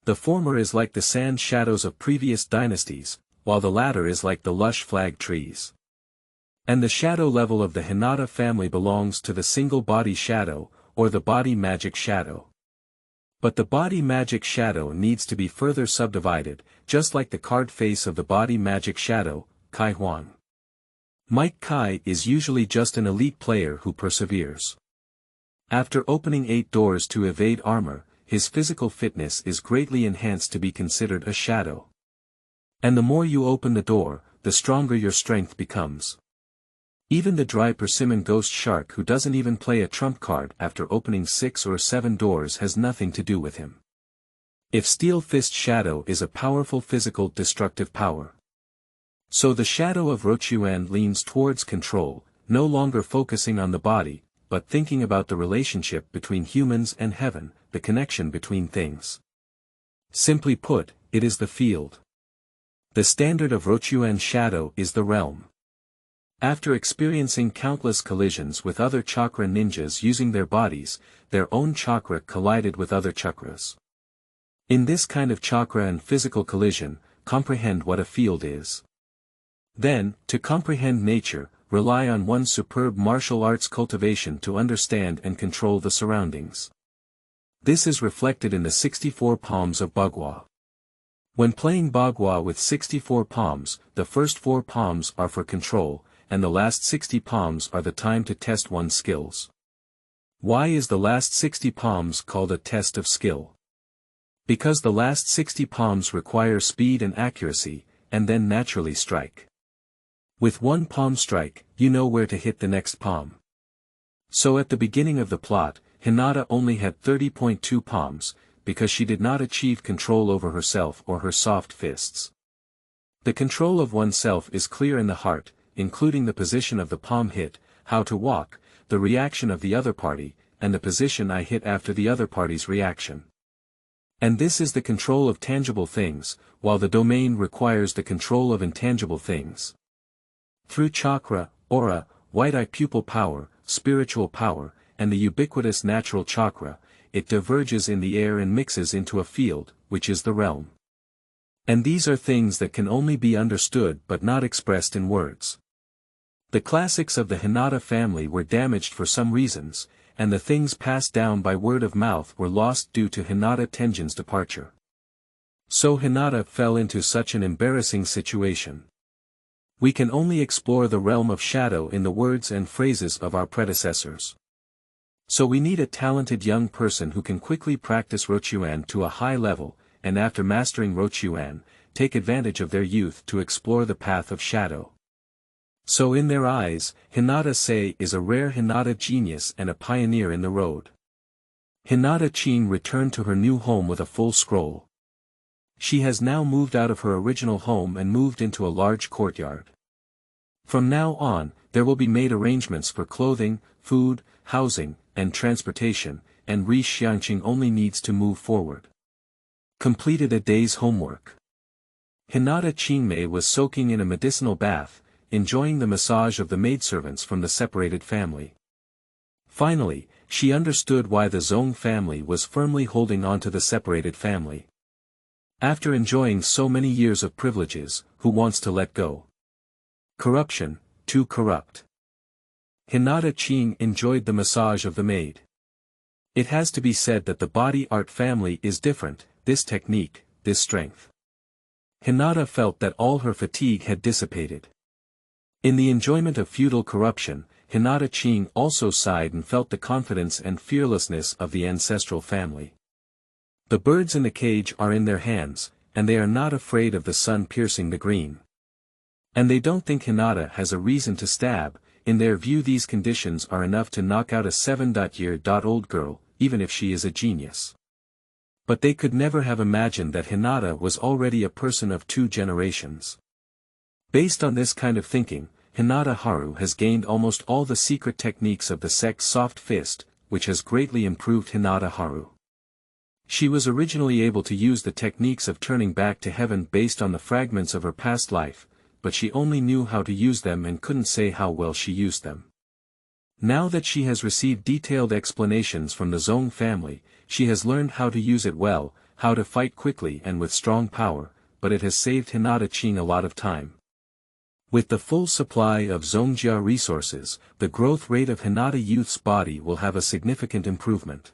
The former is like the sand shadows of previous dynasties, while the latter is like the lush flag trees. And the shadow level of the Hinata family belongs to the single body shadow, or the body magic shadow. But the body magic shadow needs to be further subdivided, just like the card face of the body magic shadow, Kai Huan. Mike Kai is usually just an elite player who perseveres. After opening 8 doors to evade armor, his physical fitness is greatly enhanced to be considered a shadow. And the more you open the door, the stronger your strength becomes. Even the dry persimmon ghost shark who doesn't even play a trump card after opening 6 or 7 doors has nothing to do with him. If Steel Fist Shadow is a powerful physical destructive power. So the shadow of Rochuan leans towards control, no longer focusing on the body, but thinking about the relationship between humans and heaven, the connection between things. Simply put, it is the field. The standard of Rochuan shadow is the realm. After experiencing countless collisions with other chakra ninjas using their bodies, their own chakra collided with other chakras. In this kind of chakra and physical collision, comprehend what a field is. Then, to comprehend nature, rely on one's superb martial arts cultivation to understand and control the surroundings. This is reflected in the 64 palms of Bagua. When playing Bagua with 64 palms, the first 4 palms are for control, and the last 60 palms are the time to test one's skills. Why is the last 60 palms called a test of skill? Because the last 60 palms require speed and accuracy, and then naturally strike. With one palm strike, you know where to hit the next palm. So at the beginning of the plot, Hinata only had 30.2 palms, because she did not achieve control over herself or her soft fists. The control of oneself is clear in the heart, including the position of the palm hit, how to walk, the reaction of the other party, and the position I hit after the other party's reaction. And this is the control of tangible things, while the domain requires the control of intangible things. Through chakra, aura, white-eye pupil power, spiritual power, and the ubiquitous natural chakra, it diverges in the air and mixes into a field, which is the realm. And these are things that can only be understood but not expressed in words. The classics of the Hinata family were damaged for some reasons, and the things passed down by word of mouth were lost due to Hinata Tenjin's departure. So Hinata fell into such an embarrassing situation. We can only explore the realm of shadow in the words and phrases of our predecessors. So we need a talented young person who can quickly practice Rochuan to a high level, and after mastering Rochuan, take advantage of their youth to explore the path of shadow. So in their eyes, Hinata-sei is a rare Hinata genius and a pioneer in the road. Hinata returned to her new home with a full scroll. She has now moved out of her original home and moved into a large courtyard. From now on, there will be made arrangements for clothing, food, housing, and transportation, and Rixiang only needs to move forward. Completed a day's homework. Hinata Qingmei was soaking in a medicinal bath, enjoying the massage of the maidservants from the separated family. Finally, she understood why the Zong family was firmly holding on to the separated family. After enjoying so many years of privileges, who wants to let go? Corruption, too corrupt. Hinata Qing enjoyed the massage of the maid. It has to be said that the body art family is different, this technique, this strength. Hinata felt that all her fatigue had dissipated. In the enjoyment of feudal corruption, Hinata Qing also sighed and felt the confidence and fearlessness of the ancestral family. The birds in the cage are in their hands, and they are not afraid of the sun piercing the green. And they don't think Hinata has a reason to stab. In their view these conditions are enough to knock out a 7-year-old girl, even if she is a genius. But they could never have imagined that Hinata was already a person of 2 generations. Based on this kind of thinking, Hinata Haru has gained almost all the secret techniques of the sect Soft Fist, which has greatly improved Hinata Haru. She was originally able to use the techniques of turning back to heaven based on the fragments of her past life, but she only knew how to use them and couldn't say how well she used them. Now that she has received detailed explanations from the Zong family, she has learned how to use it well, how to fight quickly and with strong power, but it has saved Hinata Qing a lot of time. With the full supply of Zongjia resources, the growth rate of Hinata youth's body will have a significant improvement.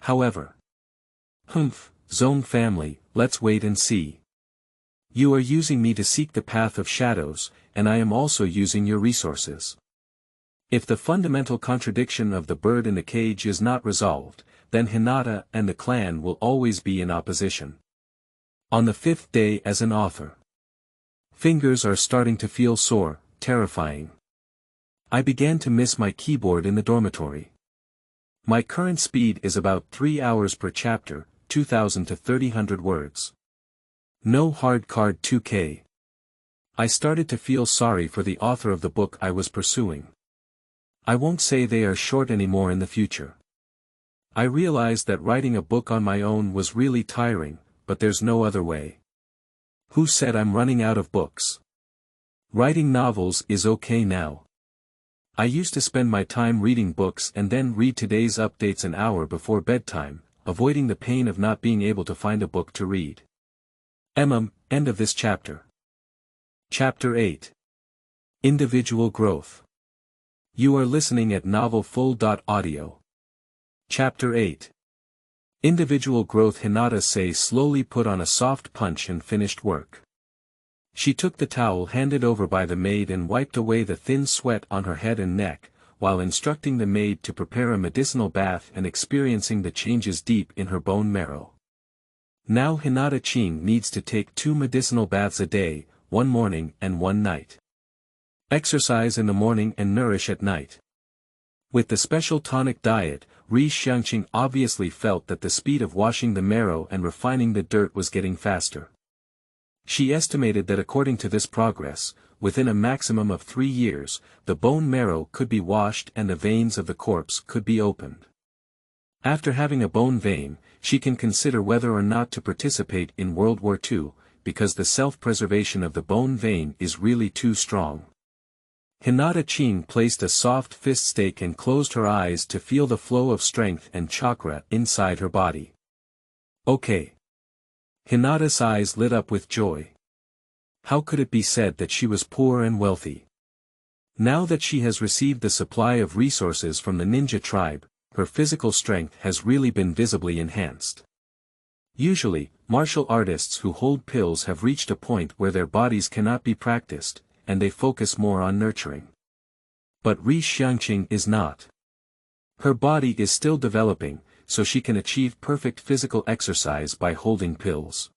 However, Zong family, let's wait and see. You are using me to seek the path of shadows, and I am also using your resources. If the fundamental contradiction of the bird in the cage is not resolved, then Hinata and the clan will always be in opposition. On the 5th day as an author. Fingers are starting to feel sore, terrifying. I began to miss my keyboard in the dormitory. My current speed is about 3 hours per chapter, 2,000 to 3,000 words. No hard card 2K. I started to feel sorry for the author of the book I was pursuing. I won't say they are short anymore in the future. I realized that writing a book on my own was really tiring, but there's no other way. Who said I'm running out of books? Writing novels is okay now. I used to spend my time reading books and then read today's updates an hour before bedtime, avoiding the pain of not being able to find a book to read. End of this chapter. Chapter 8. Individual Growth. You are listening at novelfull.audio. Chapter 8. Individual Growth. Hinata Sei slowly put on a soft punch and finished work. She took the towel handed over by the maid and wiped away the thin sweat on her head and neck, while instructing the maid to prepare a medicinal bath and experiencing the changes deep in her bone marrow. Now Hinata Qing needs to take 2 medicinal baths a day, one morning and one night. Exercise in the morning and nourish at night. With the special tonic diet, Rixiang obviously felt that the speed of washing the marrow and refining the dirt was getting faster. She estimated that according to this progress, within a maximum of 3 years, the bone marrow could be washed and the veins of the corpse could be opened. After having a bone vein, she can consider whether or not to participate in World War II, because the self-preservation of the bone vein is really too strong. Hinata Qing placed a soft fist stake and closed her eyes to feel the flow of strength and chakra inside her body. Okay. Hinata's eyes lit up with joy. How could it be said that she was poor and wealthy? Now that she has received the supply of resources from the ninja tribe, her physical strength has really been visibly enhanced. Usually, martial artists who hold pills have reached a point where their bodies cannot be practiced, and they focus more on nurturing. But Rixiang is not. Her body is still developing, so she can achieve perfect physical exercise by holding pills.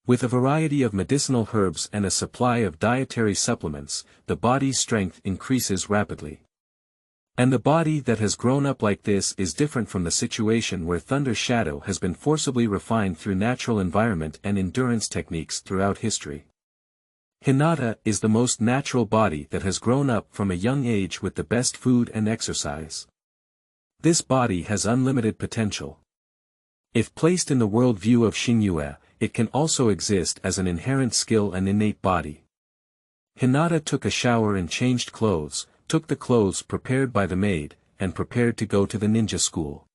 With a variety of medicinal herbs and a supply of dietary supplements, the body's strength increases rapidly. And the body that has grown up like this is different from the situation where Thunder Shadow has been forcibly refined through natural environment and endurance techniques throughout history. Hinata is the most natural body that has grown up from a young age with the best food and exercise. This body has unlimited potential. If placed in the world view of Xingyue, it can also exist as an inherent skill and innate body. Hinata took a shower and changed clothes, took the clothes prepared by the maid, and prepared to go to the ninja school.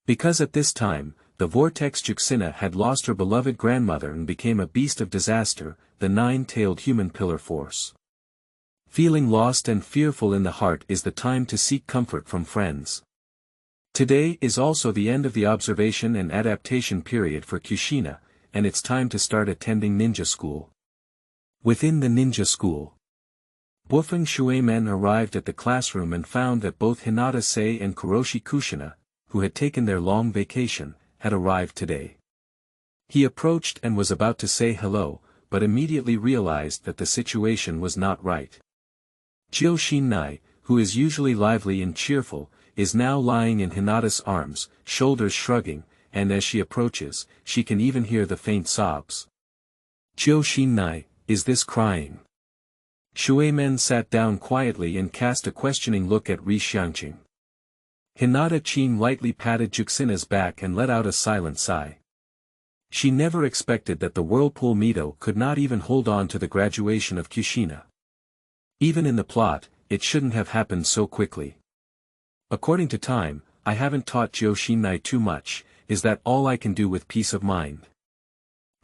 Because at this time, the vortex Juxina had lost her beloved grandmother and became a beast of disaster, the nine-tailed human pillar force. Feeling lost and fearful in the heart is the time to seek comfort from friends. Today is also the end of the observation and adaptation period for Kushina, and it's time to start attending ninja school. Within the ninja school, Wufeng Shuimen arrived at the classroom and found that both Hinata Sei and Kuroshi Kushina, who had taken their long vacation, had arrived today. He approached and was about to say hello, but immediately realized that the situation was not right. Xinnai, who is usually lively and cheerful, is now lying in Hinata's arms, shoulders shrugging, and as she approaches, she can even hear the faint sobs. Xinnai, is this crying? Shuimen sat down quietly and cast a questioning look at Rixiang. Hinata Qin lightly patted Juxina's back and let out a silent sigh. She never expected that the Whirlpool Mito could not even hold on to the graduation of Kushina. Even in the plot, it shouldn't have happened so quickly. According to time, I haven't taught Xinnai too much, is that all I can do with peace of mind?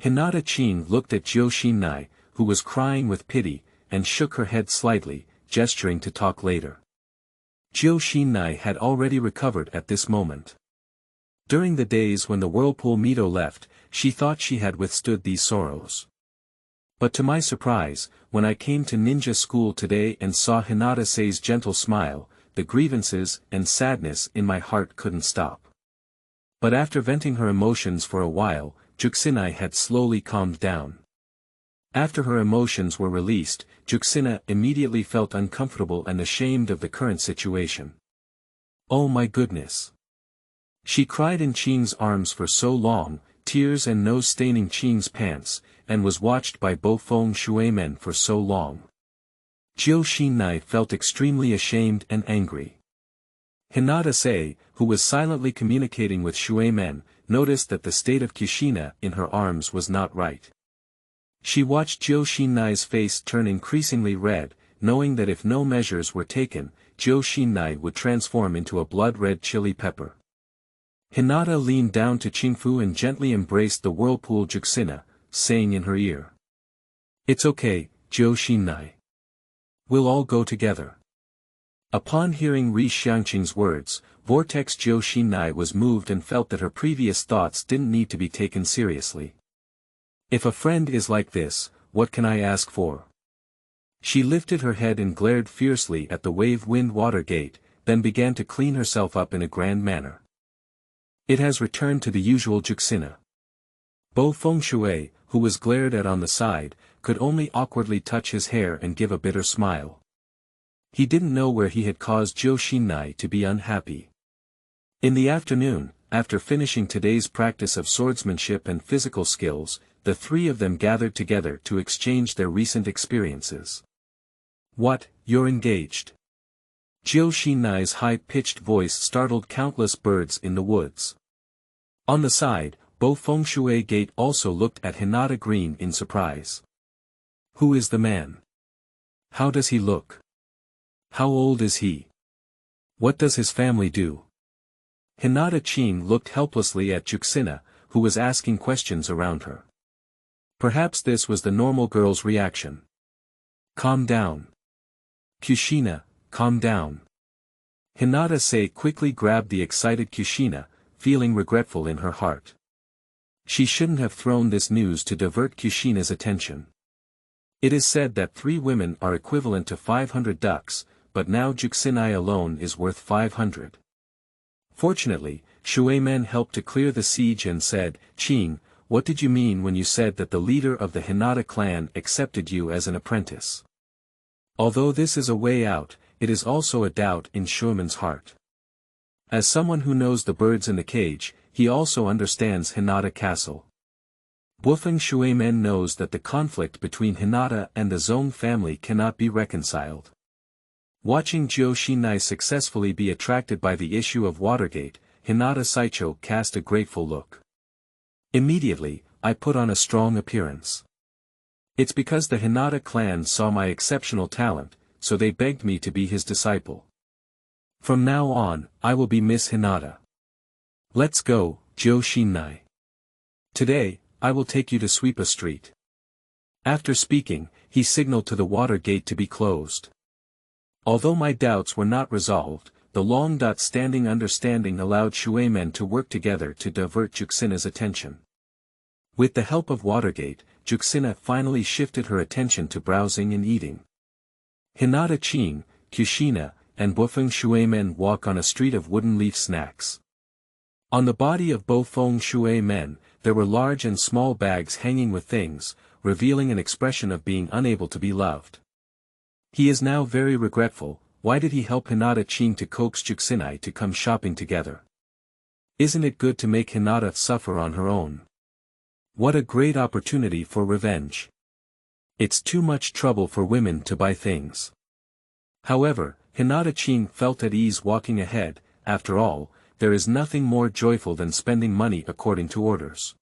Hinata Qin looked at Xinnai, who was crying with pity, and shook her head slightly, gesturing to talk later. Xinnai had already recovered at this moment. During the days when the Whirlpool Mito left, she thought she had withstood these sorrows. But to my surprise, when I came to ninja school today and saw Hinata Sei's gentle smile, the grievances and sadness in my heart couldn't stop. But after venting her emotions for a while, Juxina had slowly calmed down. After her emotions were released, Juxina immediately felt uncomfortable and ashamed of the current situation. Oh my goodness! She cried in Qing's arms for so long, tears and nose staining Qing's pants, and was watched by Bofeng Shuimen for so long. Xinnai felt extremely ashamed and angry. Hinata Sei, who was silently communicating with Shuimen, noticed that the state of Kushina in her arms was not right. She watched Xinnai's face turn increasingly red, knowing that if no measures were taken, Xinnai would transform into a blood-red chili pepper. Hinata leaned down to Qingfu and gently embraced the Whirlpool Juxina, saying in her ear, "It's okay, Xinnai. We'll all go together." Upon hearing Rixiang's words, Vortex Xinnai was moved and felt that her previous thoughts didn't need to be taken seriously. If a friend is like this, what can I ask for? She lifted her head and glared fiercely at the wave-wind water gate, then began to clean herself up in a grand manner. It has returned to the usual Juxina. Bofeng Shui, who was glared at on the side, could only awkwardly touch his hair and give a bitter smile. He didn't know where he had caused Xinnai to be unhappy. In the afternoon, after finishing today's practice of swordsmanship and physical skills, the three of them gathered together to exchange their recent experiences. "What, you're engaged?" Xinnai's high-pitched voice startled countless birds in the woods. On the side, Bofeng Shui Gate also looked at Hinata Green in surprise. "Who is the man? How does he look? How old is he? What does his family do?" Hinata Qin looked helplessly at Juxina, who was asking questions around her. Perhaps this was the normal girl's reaction. "Calm down. Kushina, calm down." Hinata Sei quickly grabbed the excited Kushina, feeling regretful in her heart. She shouldn't have thrown this news to divert Kushina's attention. It is said that 3 women are equivalent to 500 ducks, but now Juxinai alone is worth 500. Fortunately, Shuimen helped to clear the siege and said, "Qing, what did you mean when you said that the leader of the Hinata clan accepted you as an apprentice?" Although this is a way out, it is also a doubt in Shuimen's heart. As someone who knows the birds in the cage, he also understands Hinata Castle. Wufeng Shuimen knows that the conflict between Hinata and the Zong family cannot be reconciled. Watching Xinnai successfully be attracted by the issue of Watergate, Hinata Saicho cast a grateful look. Immediately, I put on a strong appearance. It's because the Hinata clan saw my exceptional talent, so they begged me to be his disciple. From now on, I will be Miss Hinata. Let's go, Xinnai. Today, I will take you to sweep a street. After speaking, he signaled to the water gate to be closed. Although my doubts were not resolved, the long-standing understanding allowed Shuimen to work together to divert Juxina's attention. With the help of Watergate, Juxina finally shifted her attention to browsing and eating. Hinata Qing, Kushina, and Bofeng Shuimen walk on a street of wooden leaf snacks. On the body of Bofeng Shuimen, there were large and small bags hanging with things, revealing an expression of being unable to be loved. He is now very regretful. Why did he help Hinata Qing to coax Juxina to come shopping together? Isn't it good to make Hinata suffer on her own? What a great opportunity for revenge. It's too much trouble for women to buy things. However, Hinata Qing felt at ease walking ahead. After all, there is nothing more joyful than spending money according to orders.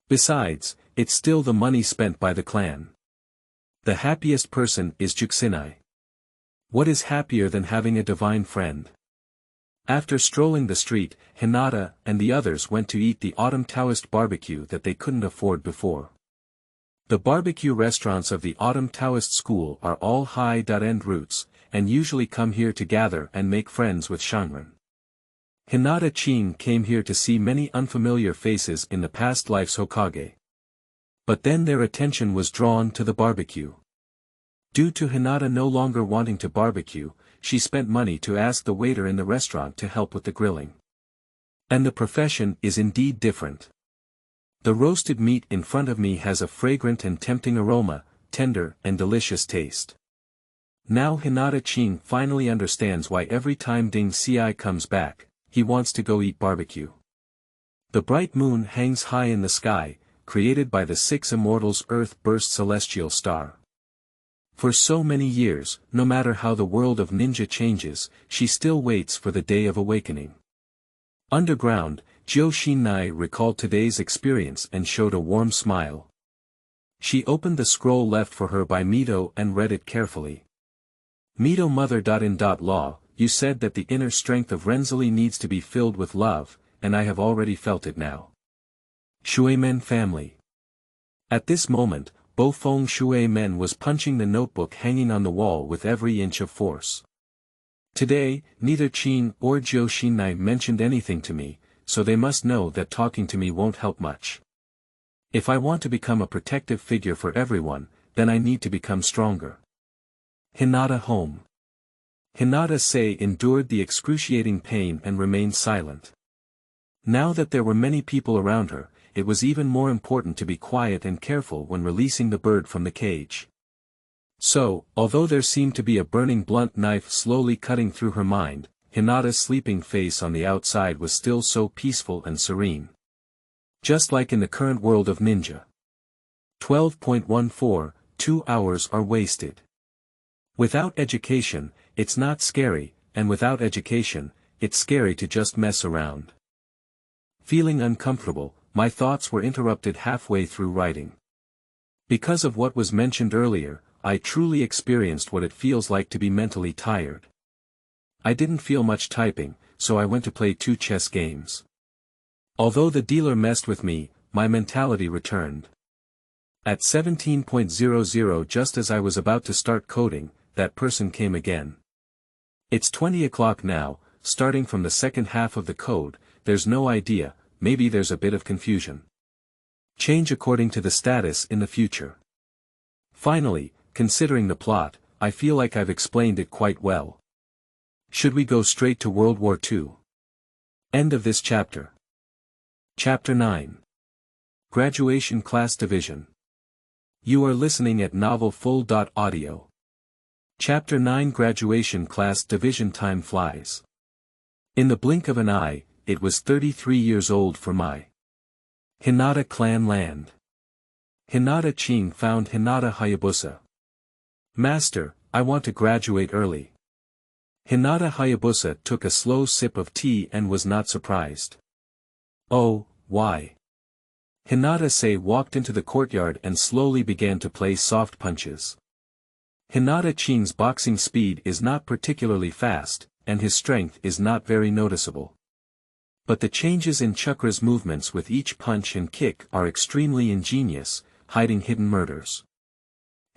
Besides, it's still the money spent by the clan. The happiest person is Juxina. What is happier than having a divine friend? After strolling the street, Hinata and the others went to eat the autumn Taoist barbecue that they couldn't afford before. The barbecue restaurants of the autumn Taoist school are all high-end roots, and usually come here to gather and make friends with Shangren. Hinata Qing came here to see many unfamiliar faces in the past life's Hokage. But then their attention was drawn to the barbecue. Due to Hinata no longer wanting to barbecue, she spent money to ask the waiter in the restaurant to help with the grilling. And the profession is indeed different. The roasted meat in front of me has a fragrant and tempting aroma, tender and delicious taste. Now Hinata Qing finally understands why every time Ding Xiai comes back, he wants to go eat barbecue. The bright moon hangs high in the sky, created by the six immortals' earth-burst celestial star. For so many years, no matter how the world of ninja changes, she still waits for the day of awakening. Underground, Xinnai recalled today's experience and showed a warm smile. She opened the scroll left for her by Mito and read it carefully. Mito Mother.in.law, you said that the inner strength of Renzali needs to be filled with love, and I have already felt it now. Shuimen family. At this moment, Bofeng Shuimen was punching the notebook hanging on the wall with every inch of force. Today, neither Qing or Xinnai mentioned anything to me, so they must know that talking to me won't help much. If I want to become a protective figure for everyone, then I need to become stronger. Hinata home. Hinata Sei endured the excruciating pain and remained silent. Now that there were many people around her, it was even more important to be quiet and careful when releasing the bird from the cage. So, although there seemed to be a burning blunt knife slowly cutting through her mind, Hinata's sleeping face on the outside was still so peaceful and serene. Just like in the current world of ninja. 12.14, 2 hours are wasted. Without education, it's not scary, and without education, it's scary to just mess around. Feeling uncomfortable, my thoughts were interrupted halfway through writing. Because of what was mentioned earlier, I truly experienced what it feels like to be mentally tired. I didn't feel much typing, so I went to play 2 chess games. Although the dealer messed with me, my mentality returned. At 17.00, just as I was about to start coding, that person came again. It's 20 o'clock now, starting from the second half of the code, there's no idea, maybe there's a bit of confusion. Change according to the status in the future. Finally, considering the plot, I feel like I've explained it quite well. Should we go straight to World War II? End of this chapter. Chapter 9. Graduation Class Division. You are listening at novelfull.audio. Chapter 9 Graduation Class Division. Time flies. In the blink of an eye, it was 33 years old for my Hinata clan land. Hinata Qing found Hinata Hayabusa. Master, I want to graduate early. Hinata Hayabusa took a slow sip of tea and was not surprised. Oh, why? Hinata walked into the courtyard and slowly began to play soft punches. Hinata Qing's boxing speed is not particularly fast, and his strength is not very noticeable. But the changes in Chakra's movements with each punch and kick are extremely ingenious, hiding hidden murders.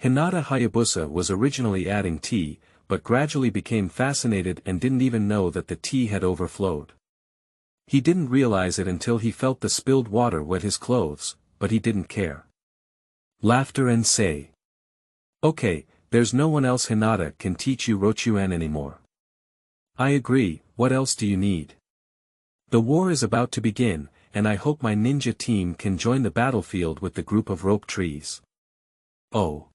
Hinata Hayabusa was originally adding tea, but gradually became fascinated and didn't even know that the tea had overflowed. He didn't realize it until he felt the spilled water wet his clothes, but he didn't care. Laughter and say. Okay, there's no one else Hinata can teach you Rochuan anymore. I agree, what else do you need? The war is about to begin, and I hope my ninja team can join the battlefield with the group of rope trees. Oh.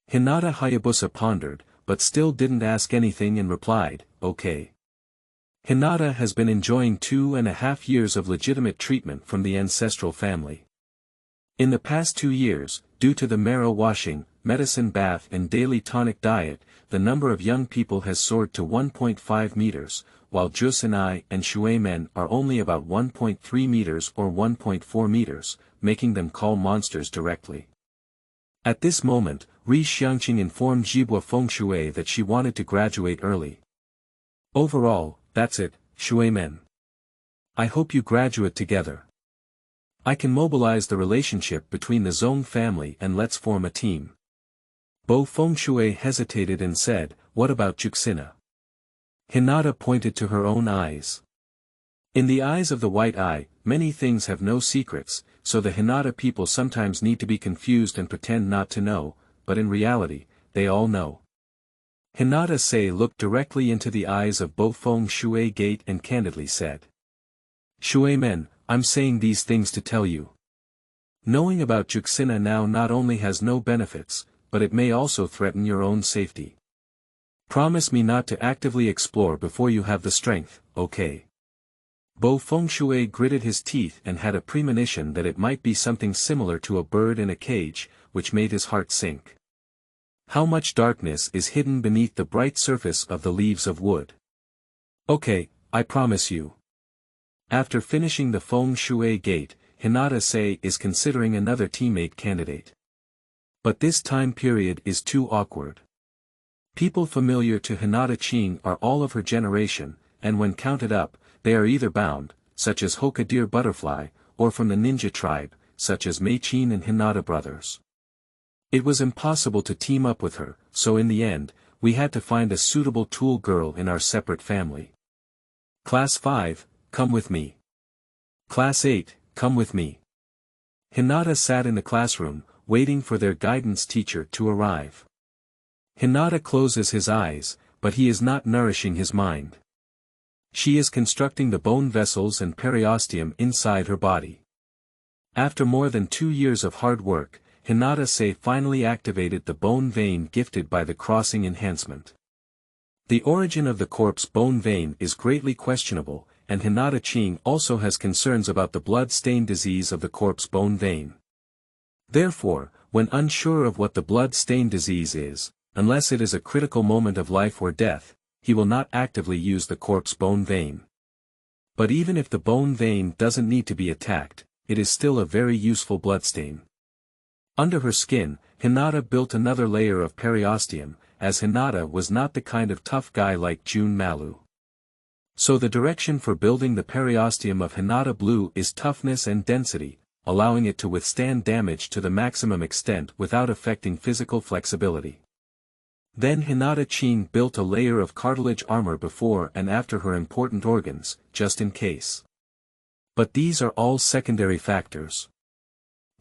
Hinata Hayabusa pondered, but still didn't ask anything and replied, okay. Hinata has been enjoying 2.5 years of legitimate treatment from the ancestral family. In the past 2 years, due to the marrow washing, medicine bath and daily tonic diet, the number of young people has soared to 1.5 meters, while Xinnai and Shuimen are only about 1.3 meters or 1.4 meters, making them call monsters directly. At this moment, Rixiang informed Jibwa Fengshui that she wanted to graduate early. Overall, that's it, Shuimen. I hope you graduate together. I can mobilize the relationship between the Zong family and let's form a team. Bo Fengshui hesitated and said, what about Juxina? Hinata pointed to her own eyes. In the eyes of the white eye, many things have no secrets, so the Hinata people sometimes need to be confused and pretend not to know, but in reality, they all know. Hinata looked directly into the eyes of Bo Fengshui Gate and candidly said. Shuimen, I'm saying these things to tell you. Knowing about Juxina now not only has no benefits, but it may also threaten your own safety. Promise me not to actively explore before you have the strength, okay? Bo Fengshui gritted his teeth and had a premonition that it might be something similar to a bird in a cage, which made his heart sink. How much darkness is hidden beneath the bright surface of the leaves of wood? Okay, I promise you. After finishing the Fengshui Gate, Hinata is considering another teammate candidate. But this time period is too awkward. People familiar to Hinata Qing are all of her generation, and when counted up, they are either bound, such as Hoka Deer Butterfly, or from the ninja tribe, such as Mei Qin and Hinata brothers. It was impossible to team up with her, so in the end, we had to find a suitable tool girl in our separate family. Class 5, come with me. Class 8, come with me. Hinata sat in the classroom, waiting for their guidance teacher to arrive. Hinata closes his eyes, but he is not nourishing his mind. She is constructing the bone vessels and periosteum inside her body. After more than 2 years of hard work, Hinata finally activated the bone vein gifted by the crossing enhancement. The origin of the corpse bone vein is greatly questionable, and Hinata Qing also has concerns about the blood-stain disease of the corpse bone vein. Therefore, when unsure of what the blood-stain disease is, unless it is a critical moment of life or death, he will not actively use the corpse bone vein. But even if the bone vein doesn't need to be attacked, it is still a very useful bloodstain. Under her skin, Hinata built another layer of periosteum, as Hinata was not the kind of tough guy like Jun Malu. So the direction for building the periosteum of Hinata Blue is toughness and density, allowing it to withstand damage to the maximum extent without affecting physical flexibility. Then Hinata Qing built a layer of cartilage armor before and after her important organs, just in case. But these are all secondary factors.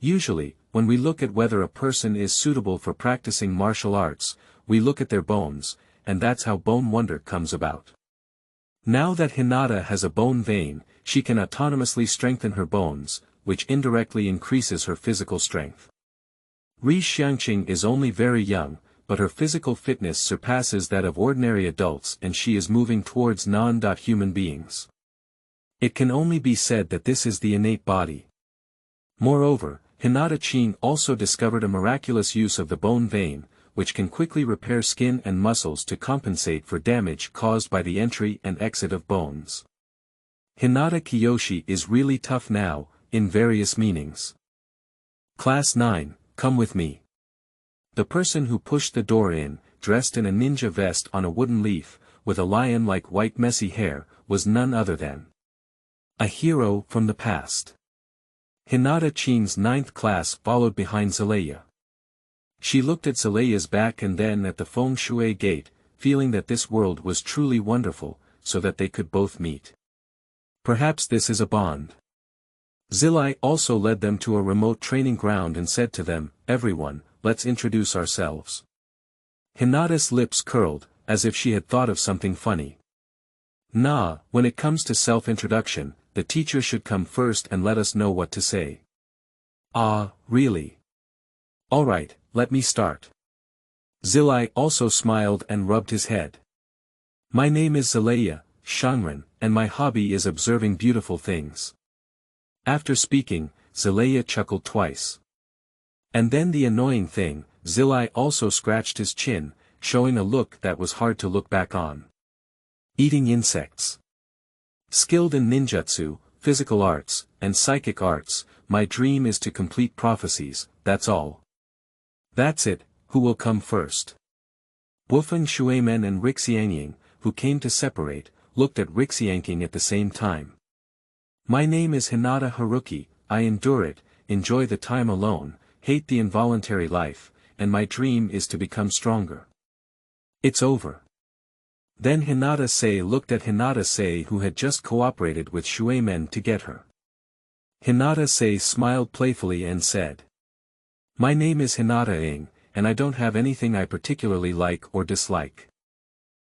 Usually, when we look at whether a person is suitable for practicing martial arts, we look at their bones, and that's how Bone Wonder comes about. Now that Hinata has a bone vein, she can autonomously strengthen her bones, which indirectly increases her physical strength. Rixiang is only very young, but her physical fitness surpasses that of ordinary adults and she is moving towards non-human beings. It can only be said that this is the innate body. Moreover, Hinata Qing also discovered a miraculous use of the bone vein, which can quickly repair skin and muscles to compensate for damage caused by the entry and exit of bones. Hinata Kiyoshi is really tough now, in various meanings. Class 9, come with me. The person who pushed the door in, dressed in a ninja vest on a wooden leaf, with a lion-like white messy hair, was none other than a hero from the past. Hinata Qing's 9th class followed behind Zelaya. She looked at Zelaya's back and then at the feng shui gate, feeling that this world was truly wonderful, so that they could both meet. Perhaps this is a bond. Xinnai also led them to a remote training ground and said to them, "Everyone, let's introduce ourselves." Hinata's lips curled, as if she had thought of something funny. Nah, when it comes to self-introduction, the teacher should come first and let us know what to say. Ah, really? Alright, let me start. Xinnai also smiled and rubbed his head. My name is Zelaya, Shanren, and my hobby is observing beautiful things. After speaking, Zelaya chuckled twice. And then the annoying thing, Xinnai also scratched his chin, showing a look that was hard to look back on. Eating insects. Skilled in ninjutsu, physical arts, and psychic arts, my dream is to complete prophecies, that's all. That's it, who will come first? Wufeng Shuimen and Rixiang, who came to separate, looked at Rixiang at the same time. My name is Hinata Haruki, I endure it, enjoy the time alone, hate the involuntary life, and my dream is to become stronger. It's over. Then Hinata Sei looked at Hinata Sei who had just cooperated with Shuimen to get her. Hinata Sei smiled playfully and said. My name is Hinata, and I don't have anything I particularly like or dislike.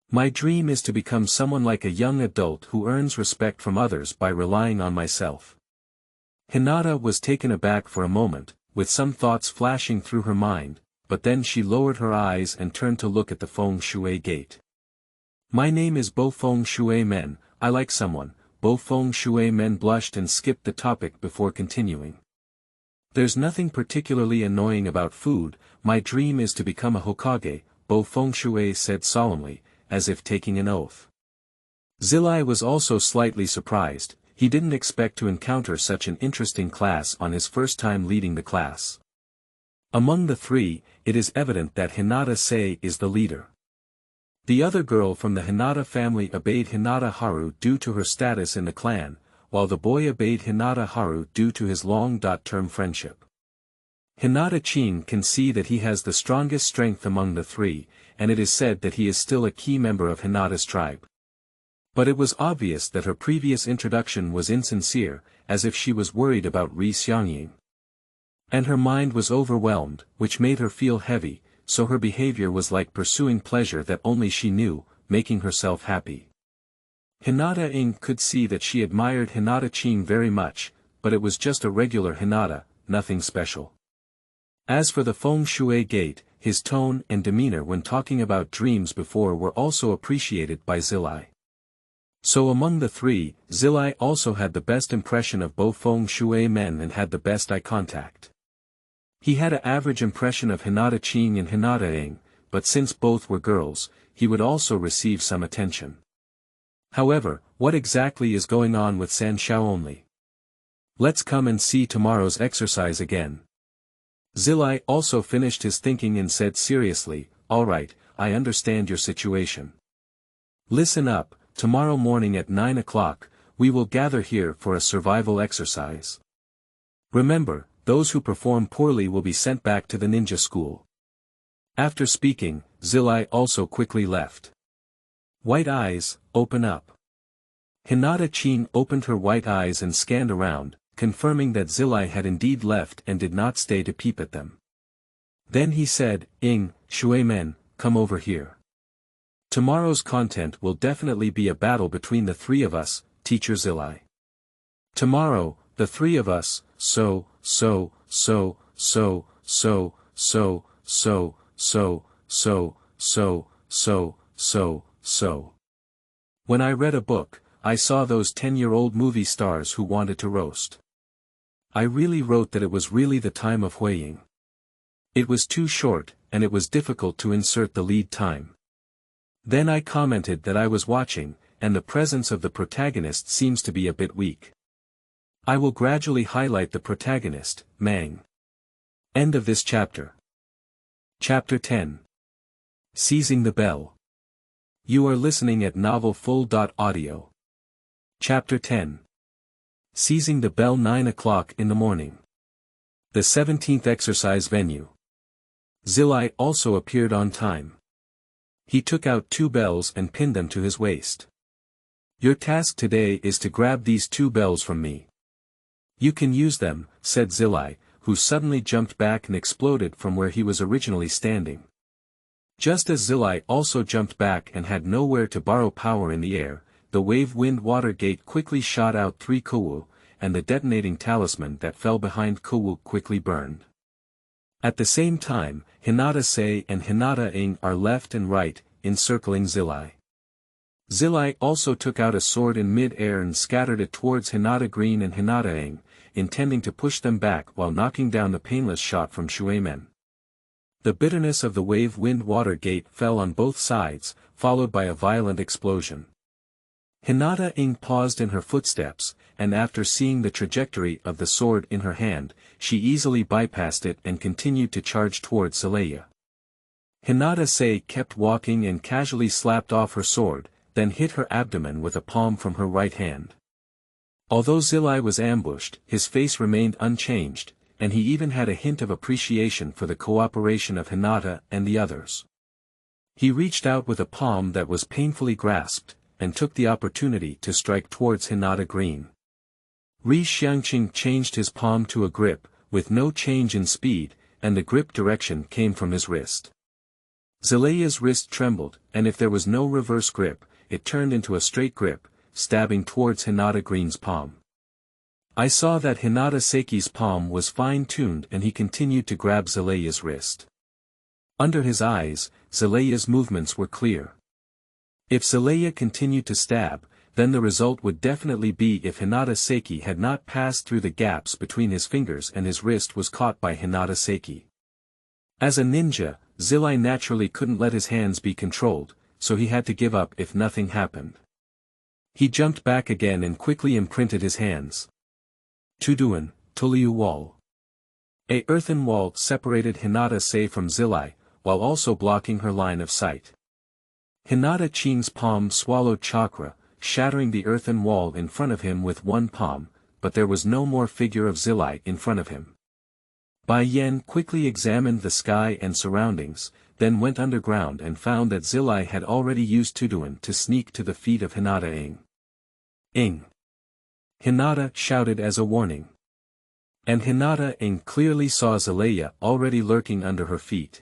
My dream is to become someone like a young adult who earns respect from others by relying on myself. Hinata was taken aback for a moment, with some thoughts flashing through her mind, but then she lowered her eyes and turned to look at the feng shui gate. My name is Bo Feng Shui Men, I like someone. Bo Feng Shui Men blushed and skipped the topic before continuing. There's nothing particularly annoying about food, my dream is to become a Hokage, Bo Feng Shui said solemnly, as if taking an oath. Xinnai was also slightly surprised, he didn't expect to encounter such an interesting class on his first time leading the class. Among the three, it is evident that Hinata Sei is the leader. The other girl from the Hinata family obeyed Hinata Haru due to her status in the clan, while the boy obeyed Hinata Haru due to his long-term friendship. Hinata Qing can see that he has the strongest strength among the three, and it is said that he is still a key member of Hinata's tribe. But it was obvious that her previous introduction was insincere, as if she was worried about Rixiang. And her mind was overwhelmed, which made her feel heavy, so her behavior was like pursuing pleasure that only she knew, making herself happy. Hinata could see that she admired Hinata Qing very much, but it was just a regular Hinata, nothing special. As for the feng shui gate, his tone and demeanor when talking about dreams before were also appreciated by Xinnai. So among the three, Xinnai also had the best impression of both feng shui men and had the best eye contact. He had an average impression of Hinata Qing and Hinata, but since both were girls, he would also receive some attention. However, what exactly is going on with San Xiao only? Let's come and see tomorrow's exercise again. Xinnai also finished his thinking and said seriously, alright, I understand your situation. Listen up, tomorrow morning at 9 o'clock, we will gather here for a survival exercise. Remember, those who perform poorly will be sent back to the ninja school. After speaking, Xinnai also quickly left. White eyes, open up. Hinata Qing opened her white eyes and scanned around, confirming that Xinnai had indeed left and did not stay to peep at them. Then he said, Shuimen, come over here. Tomorrow's content will definitely be a battle between the three of us, Teacher Xinnai. Tomorrow, the three of us, so. When I read a book, I saw those 10-year-old movie stars who wanted to roast. I really wrote that it was really the time of Huiying. It was too short, and it was difficult to insert the lead time. Then I commented that I was watching, and the presence of the protagonist seems to be a bit weak. I will gradually highlight the protagonist, Mang. End of this chapter. Chapter 10. Seizing the Bell. You are listening at novelfull.audio. Chapter 10. Seizing the Bell. 9 o'clock in the morning. The 17th exercise venue. Xinnai also appeared on time. He took out 2 bells and pinned them to his waist. Your task today is to grab these 2 bells from me. You can use them, said Xinnai, who suddenly jumped back and exploded from where he was originally standing. Just as Xinnai also jumped back and had nowhere to borrow power in the air, the wave-wind-water gate quickly shot out 3 Kuwu, and the detonating talisman that fell behind Kuwu quickly burned. At the same time, Hinata and Hinata are left and right, encircling Xinnai. Xinnai also took out a sword in mid-air and scattered it towards Hinata Green and Hinata, intending to push them back while knocking down the painless shot from Shuimen. The bitterness of the wave-wind-water gate fell on both sides, followed by a violent explosion. Hinata paused in her footsteps, and after seeing the trajectory of the sword in her hand, she easily bypassed it and continued to charge towards Xinnai. Hinata kept walking and casually slapped off her sword, then hit her abdomen with a palm from her right hand. Although Xinnai was ambushed, his face remained unchanged, and he even had a hint of appreciation for the cooperation of Hinata and the others. He reached out with a palm that was painfully grasped, and took the opportunity to strike towards Hinata Green. Rixiang changed his palm to a grip, with no change in speed, and the grip direction came from his wrist. Xinnai's wrist trembled, and if there was no reverse grip, it turned into a straight grip, stabbing towards Hinata Green's palm. I saw that Hinata palm was fine-tuned and he continued to grab Xinnai's wrist. Under his eyes, Xinnai's movements were clear. If Xinnai continued to stab, then the result would definitely be if Hinata had not passed through the gaps between his fingers and his wrist was caught by Hinata. As a ninja, Xinnai naturally couldn't let his hands be controlled, so he had to give up if nothing happened. He jumped back again and quickly imprinted his hands. Tuduan, Tuliu wall. A earthen wall separated Hinata from Xinnai, while also blocking her line of sight. Hinata palm swallowed chakra, shattering the earthen wall in front of him with one palm, but there was no more figure of Xinnai in front of him. Bai Yan quickly examined the sky and surroundings, then went underground and found that Xinnai had already used Tuduan to sneak to the feet of Hinata. Ing! Hinata shouted as a warning. And Hinata clearly saw Xinnai already lurking under her feet.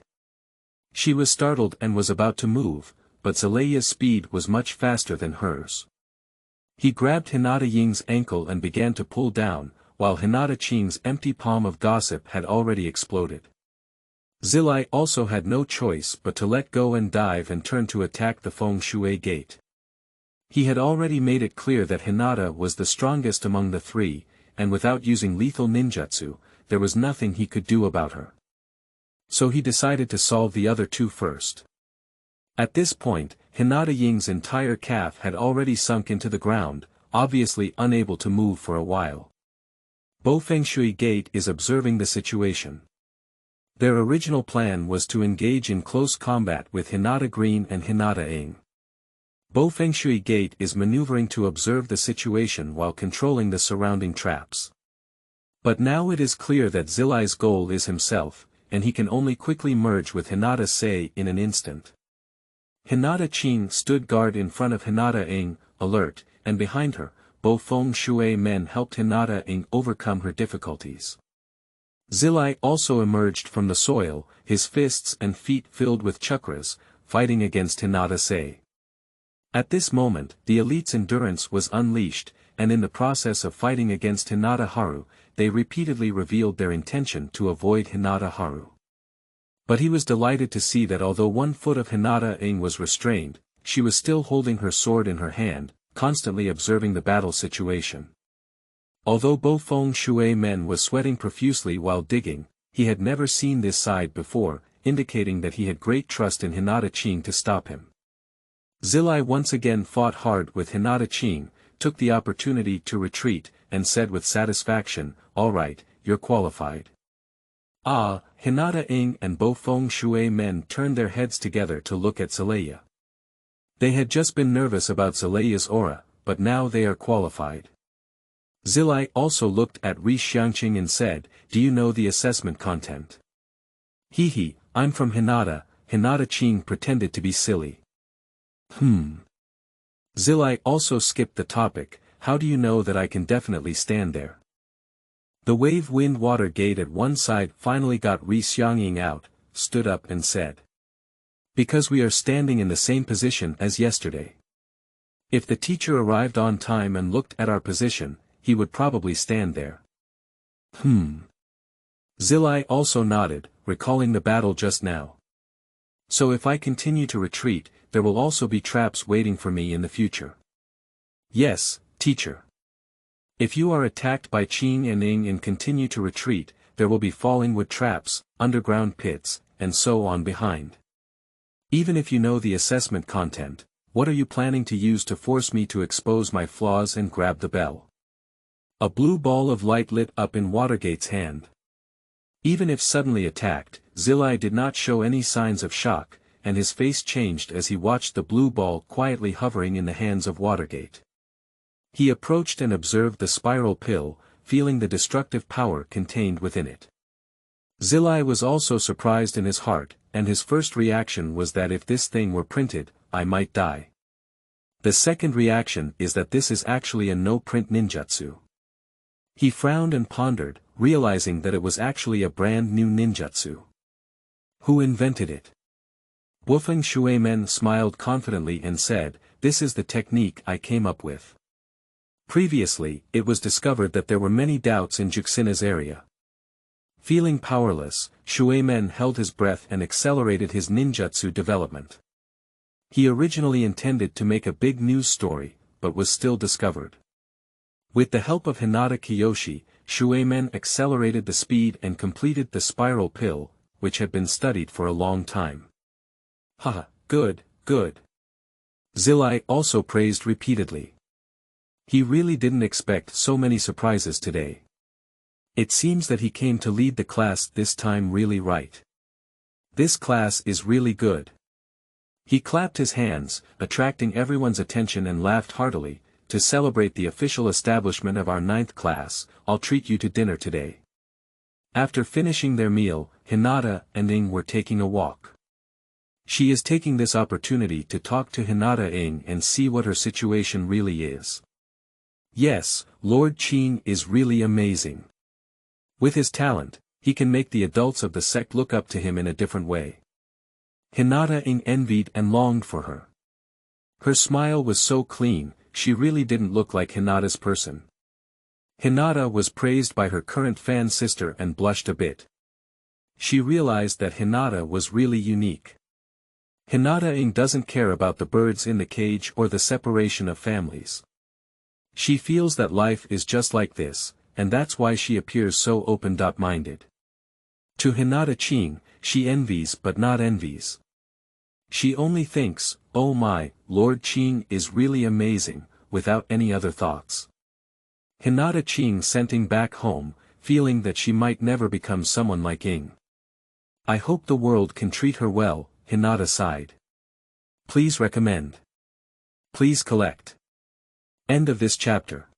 She was startled and was about to move, but Xinnai's speed was much faster than hers. He grabbed Hinata ankle and began to pull down, while Hinata empty palm of gossip had already exploded. Xinnai also had no choice but to let go and dive and turn to attack the Feng Shui gate. He had already made it clear that Hinata was the strongest among the 3, and without using lethal ninjutsu, there was nothing he could do about her. So he decided to solve the other 2 first. At this point, Hinata entire calf had already sunk into the ground, obviously unable to move for a while. Bo Feng Shui Gate is observing the situation. Their original plan was to engage in close combat with Hinata Green and Hinata. Bo Feng Shui Gate is maneuvering to observe the situation while controlling the surrounding traps. But now it is clear that Xinnai's goal is himself, and he can only quickly merge with Hinata in an instant. Hinata stood guard in front of Hinata alert, and behind her, Bo Feng Shui men helped Hinata overcome her difficulties. Xinnai also emerged from the soil, his fists and feet filled with chakras, fighting against Hinata. At this moment, the elite's endurance was unleashed, and in the process of fighting against Hinata, they repeatedly revealed their intention to avoid Hinata. But he was delighted to see that although one foot of Hinata was restrained, she was still holding her sword in her hand, constantly observing the battle situation. Although Bo Feng Shui men was sweating profusely while digging, he had never seen this side before, indicating that he had great trust in Hinata Qing to stop him. Xinnai once again fought hard with Hinata Qing, took the opportunity to retreat, and said with satisfaction, "All right, you're qualified." Ah, Hinata Qing and Bofeng Shuimen turned their heads together to look at Zelaya. They had just been nervous about Zelaya's aura, but now they are qualified. Xinnai also looked at Rixiang and said, "Do you know the assessment content?" "Hee, I'm from Hinata." Hinata Qing pretended to be silly. Xinnai also skipped the topic, "How do you know that I can definitely stand there?" The wave-wind water gate at one side finally got Rixiang out, stood up and said, "Because we are standing in the same position as yesterday. If the teacher arrived on time and looked at our position, he would probably stand there." Xinnai also nodded, recalling the battle just now. "So if I continue to retreat, there will also be traps waiting for me in the future." "Yes, teacher. If you are attacked by Qing and Ing and continue to retreat, there will be falling wood traps, underground pits, and so on behind. Even if you know the assessment content, what are you planning to use to force me to expose my flaws and grab the bell?" A blue ball of light lit up in Watergate's hand. Even if suddenly attacked, Xinnai did not show any signs of shock, and his face changed as he watched the blue ball quietly hovering in the hands of Watergate. He approached and observed the spiral pill, feeling the destructive power contained within it. Xinnai was also surprised in his heart, and his first reaction was that if this thing were printed, I might die. The second reaction is that this is actually a no-print ninjutsu. He frowned and pondered, realizing that it was actually a brand new ninjutsu. Who invented it? Bofeng Shuimen smiled confidently and said, "This is the technique I came up with." Previously, it was discovered that there were many doubts in Juxina's area. Feeling powerless, Shuimen held his breath and accelerated his ninjutsu development. He originally intended to make a big news story, but was still discovered. With the help of Hinata Kiyoshi, Shuimen accelerated the speed and completed the spiral pill, which had been studied for a long time. "Haha, good, good." Xinnai also praised repeatedly. He really didn't expect so many surprises today. It seems that he came to lead the class this time really right. This class is really good. He clapped his hands, attracting everyone's attention and laughed heartily. "To celebrate the official establishment of our 9th class, I'll treat you to dinner today." After finishing their meal, Hinata and Ing were taking a walk. She is taking this opportunity to talk to Hinata Ing and see what her situation really is. Yes, Lord Qing is really amazing. With his talent, he can make the adults of the sect look up to him in a different way. Hinata Ing envied and longed for her. Her smile was so clean, she really didn't look like Hinata's person. Hinata was praised by her current fan sister and blushed a bit. She realized that Hinata was really unique. Hinata Ing doesn't care about the birds in the cage or the separation of families. She feels that life is just like this, and that's why she appears so open-minded. To Hinata Qing, she envies but not envies. She only thinks, "Oh my, Lord Qing is really amazing," without any other thoughts. Hinata Qing sent Ing back home, feeling that she might never become someone like Ing. "I hope the world can treat her well," Hinata sighed. Please recommend. Please collect. End of this chapter.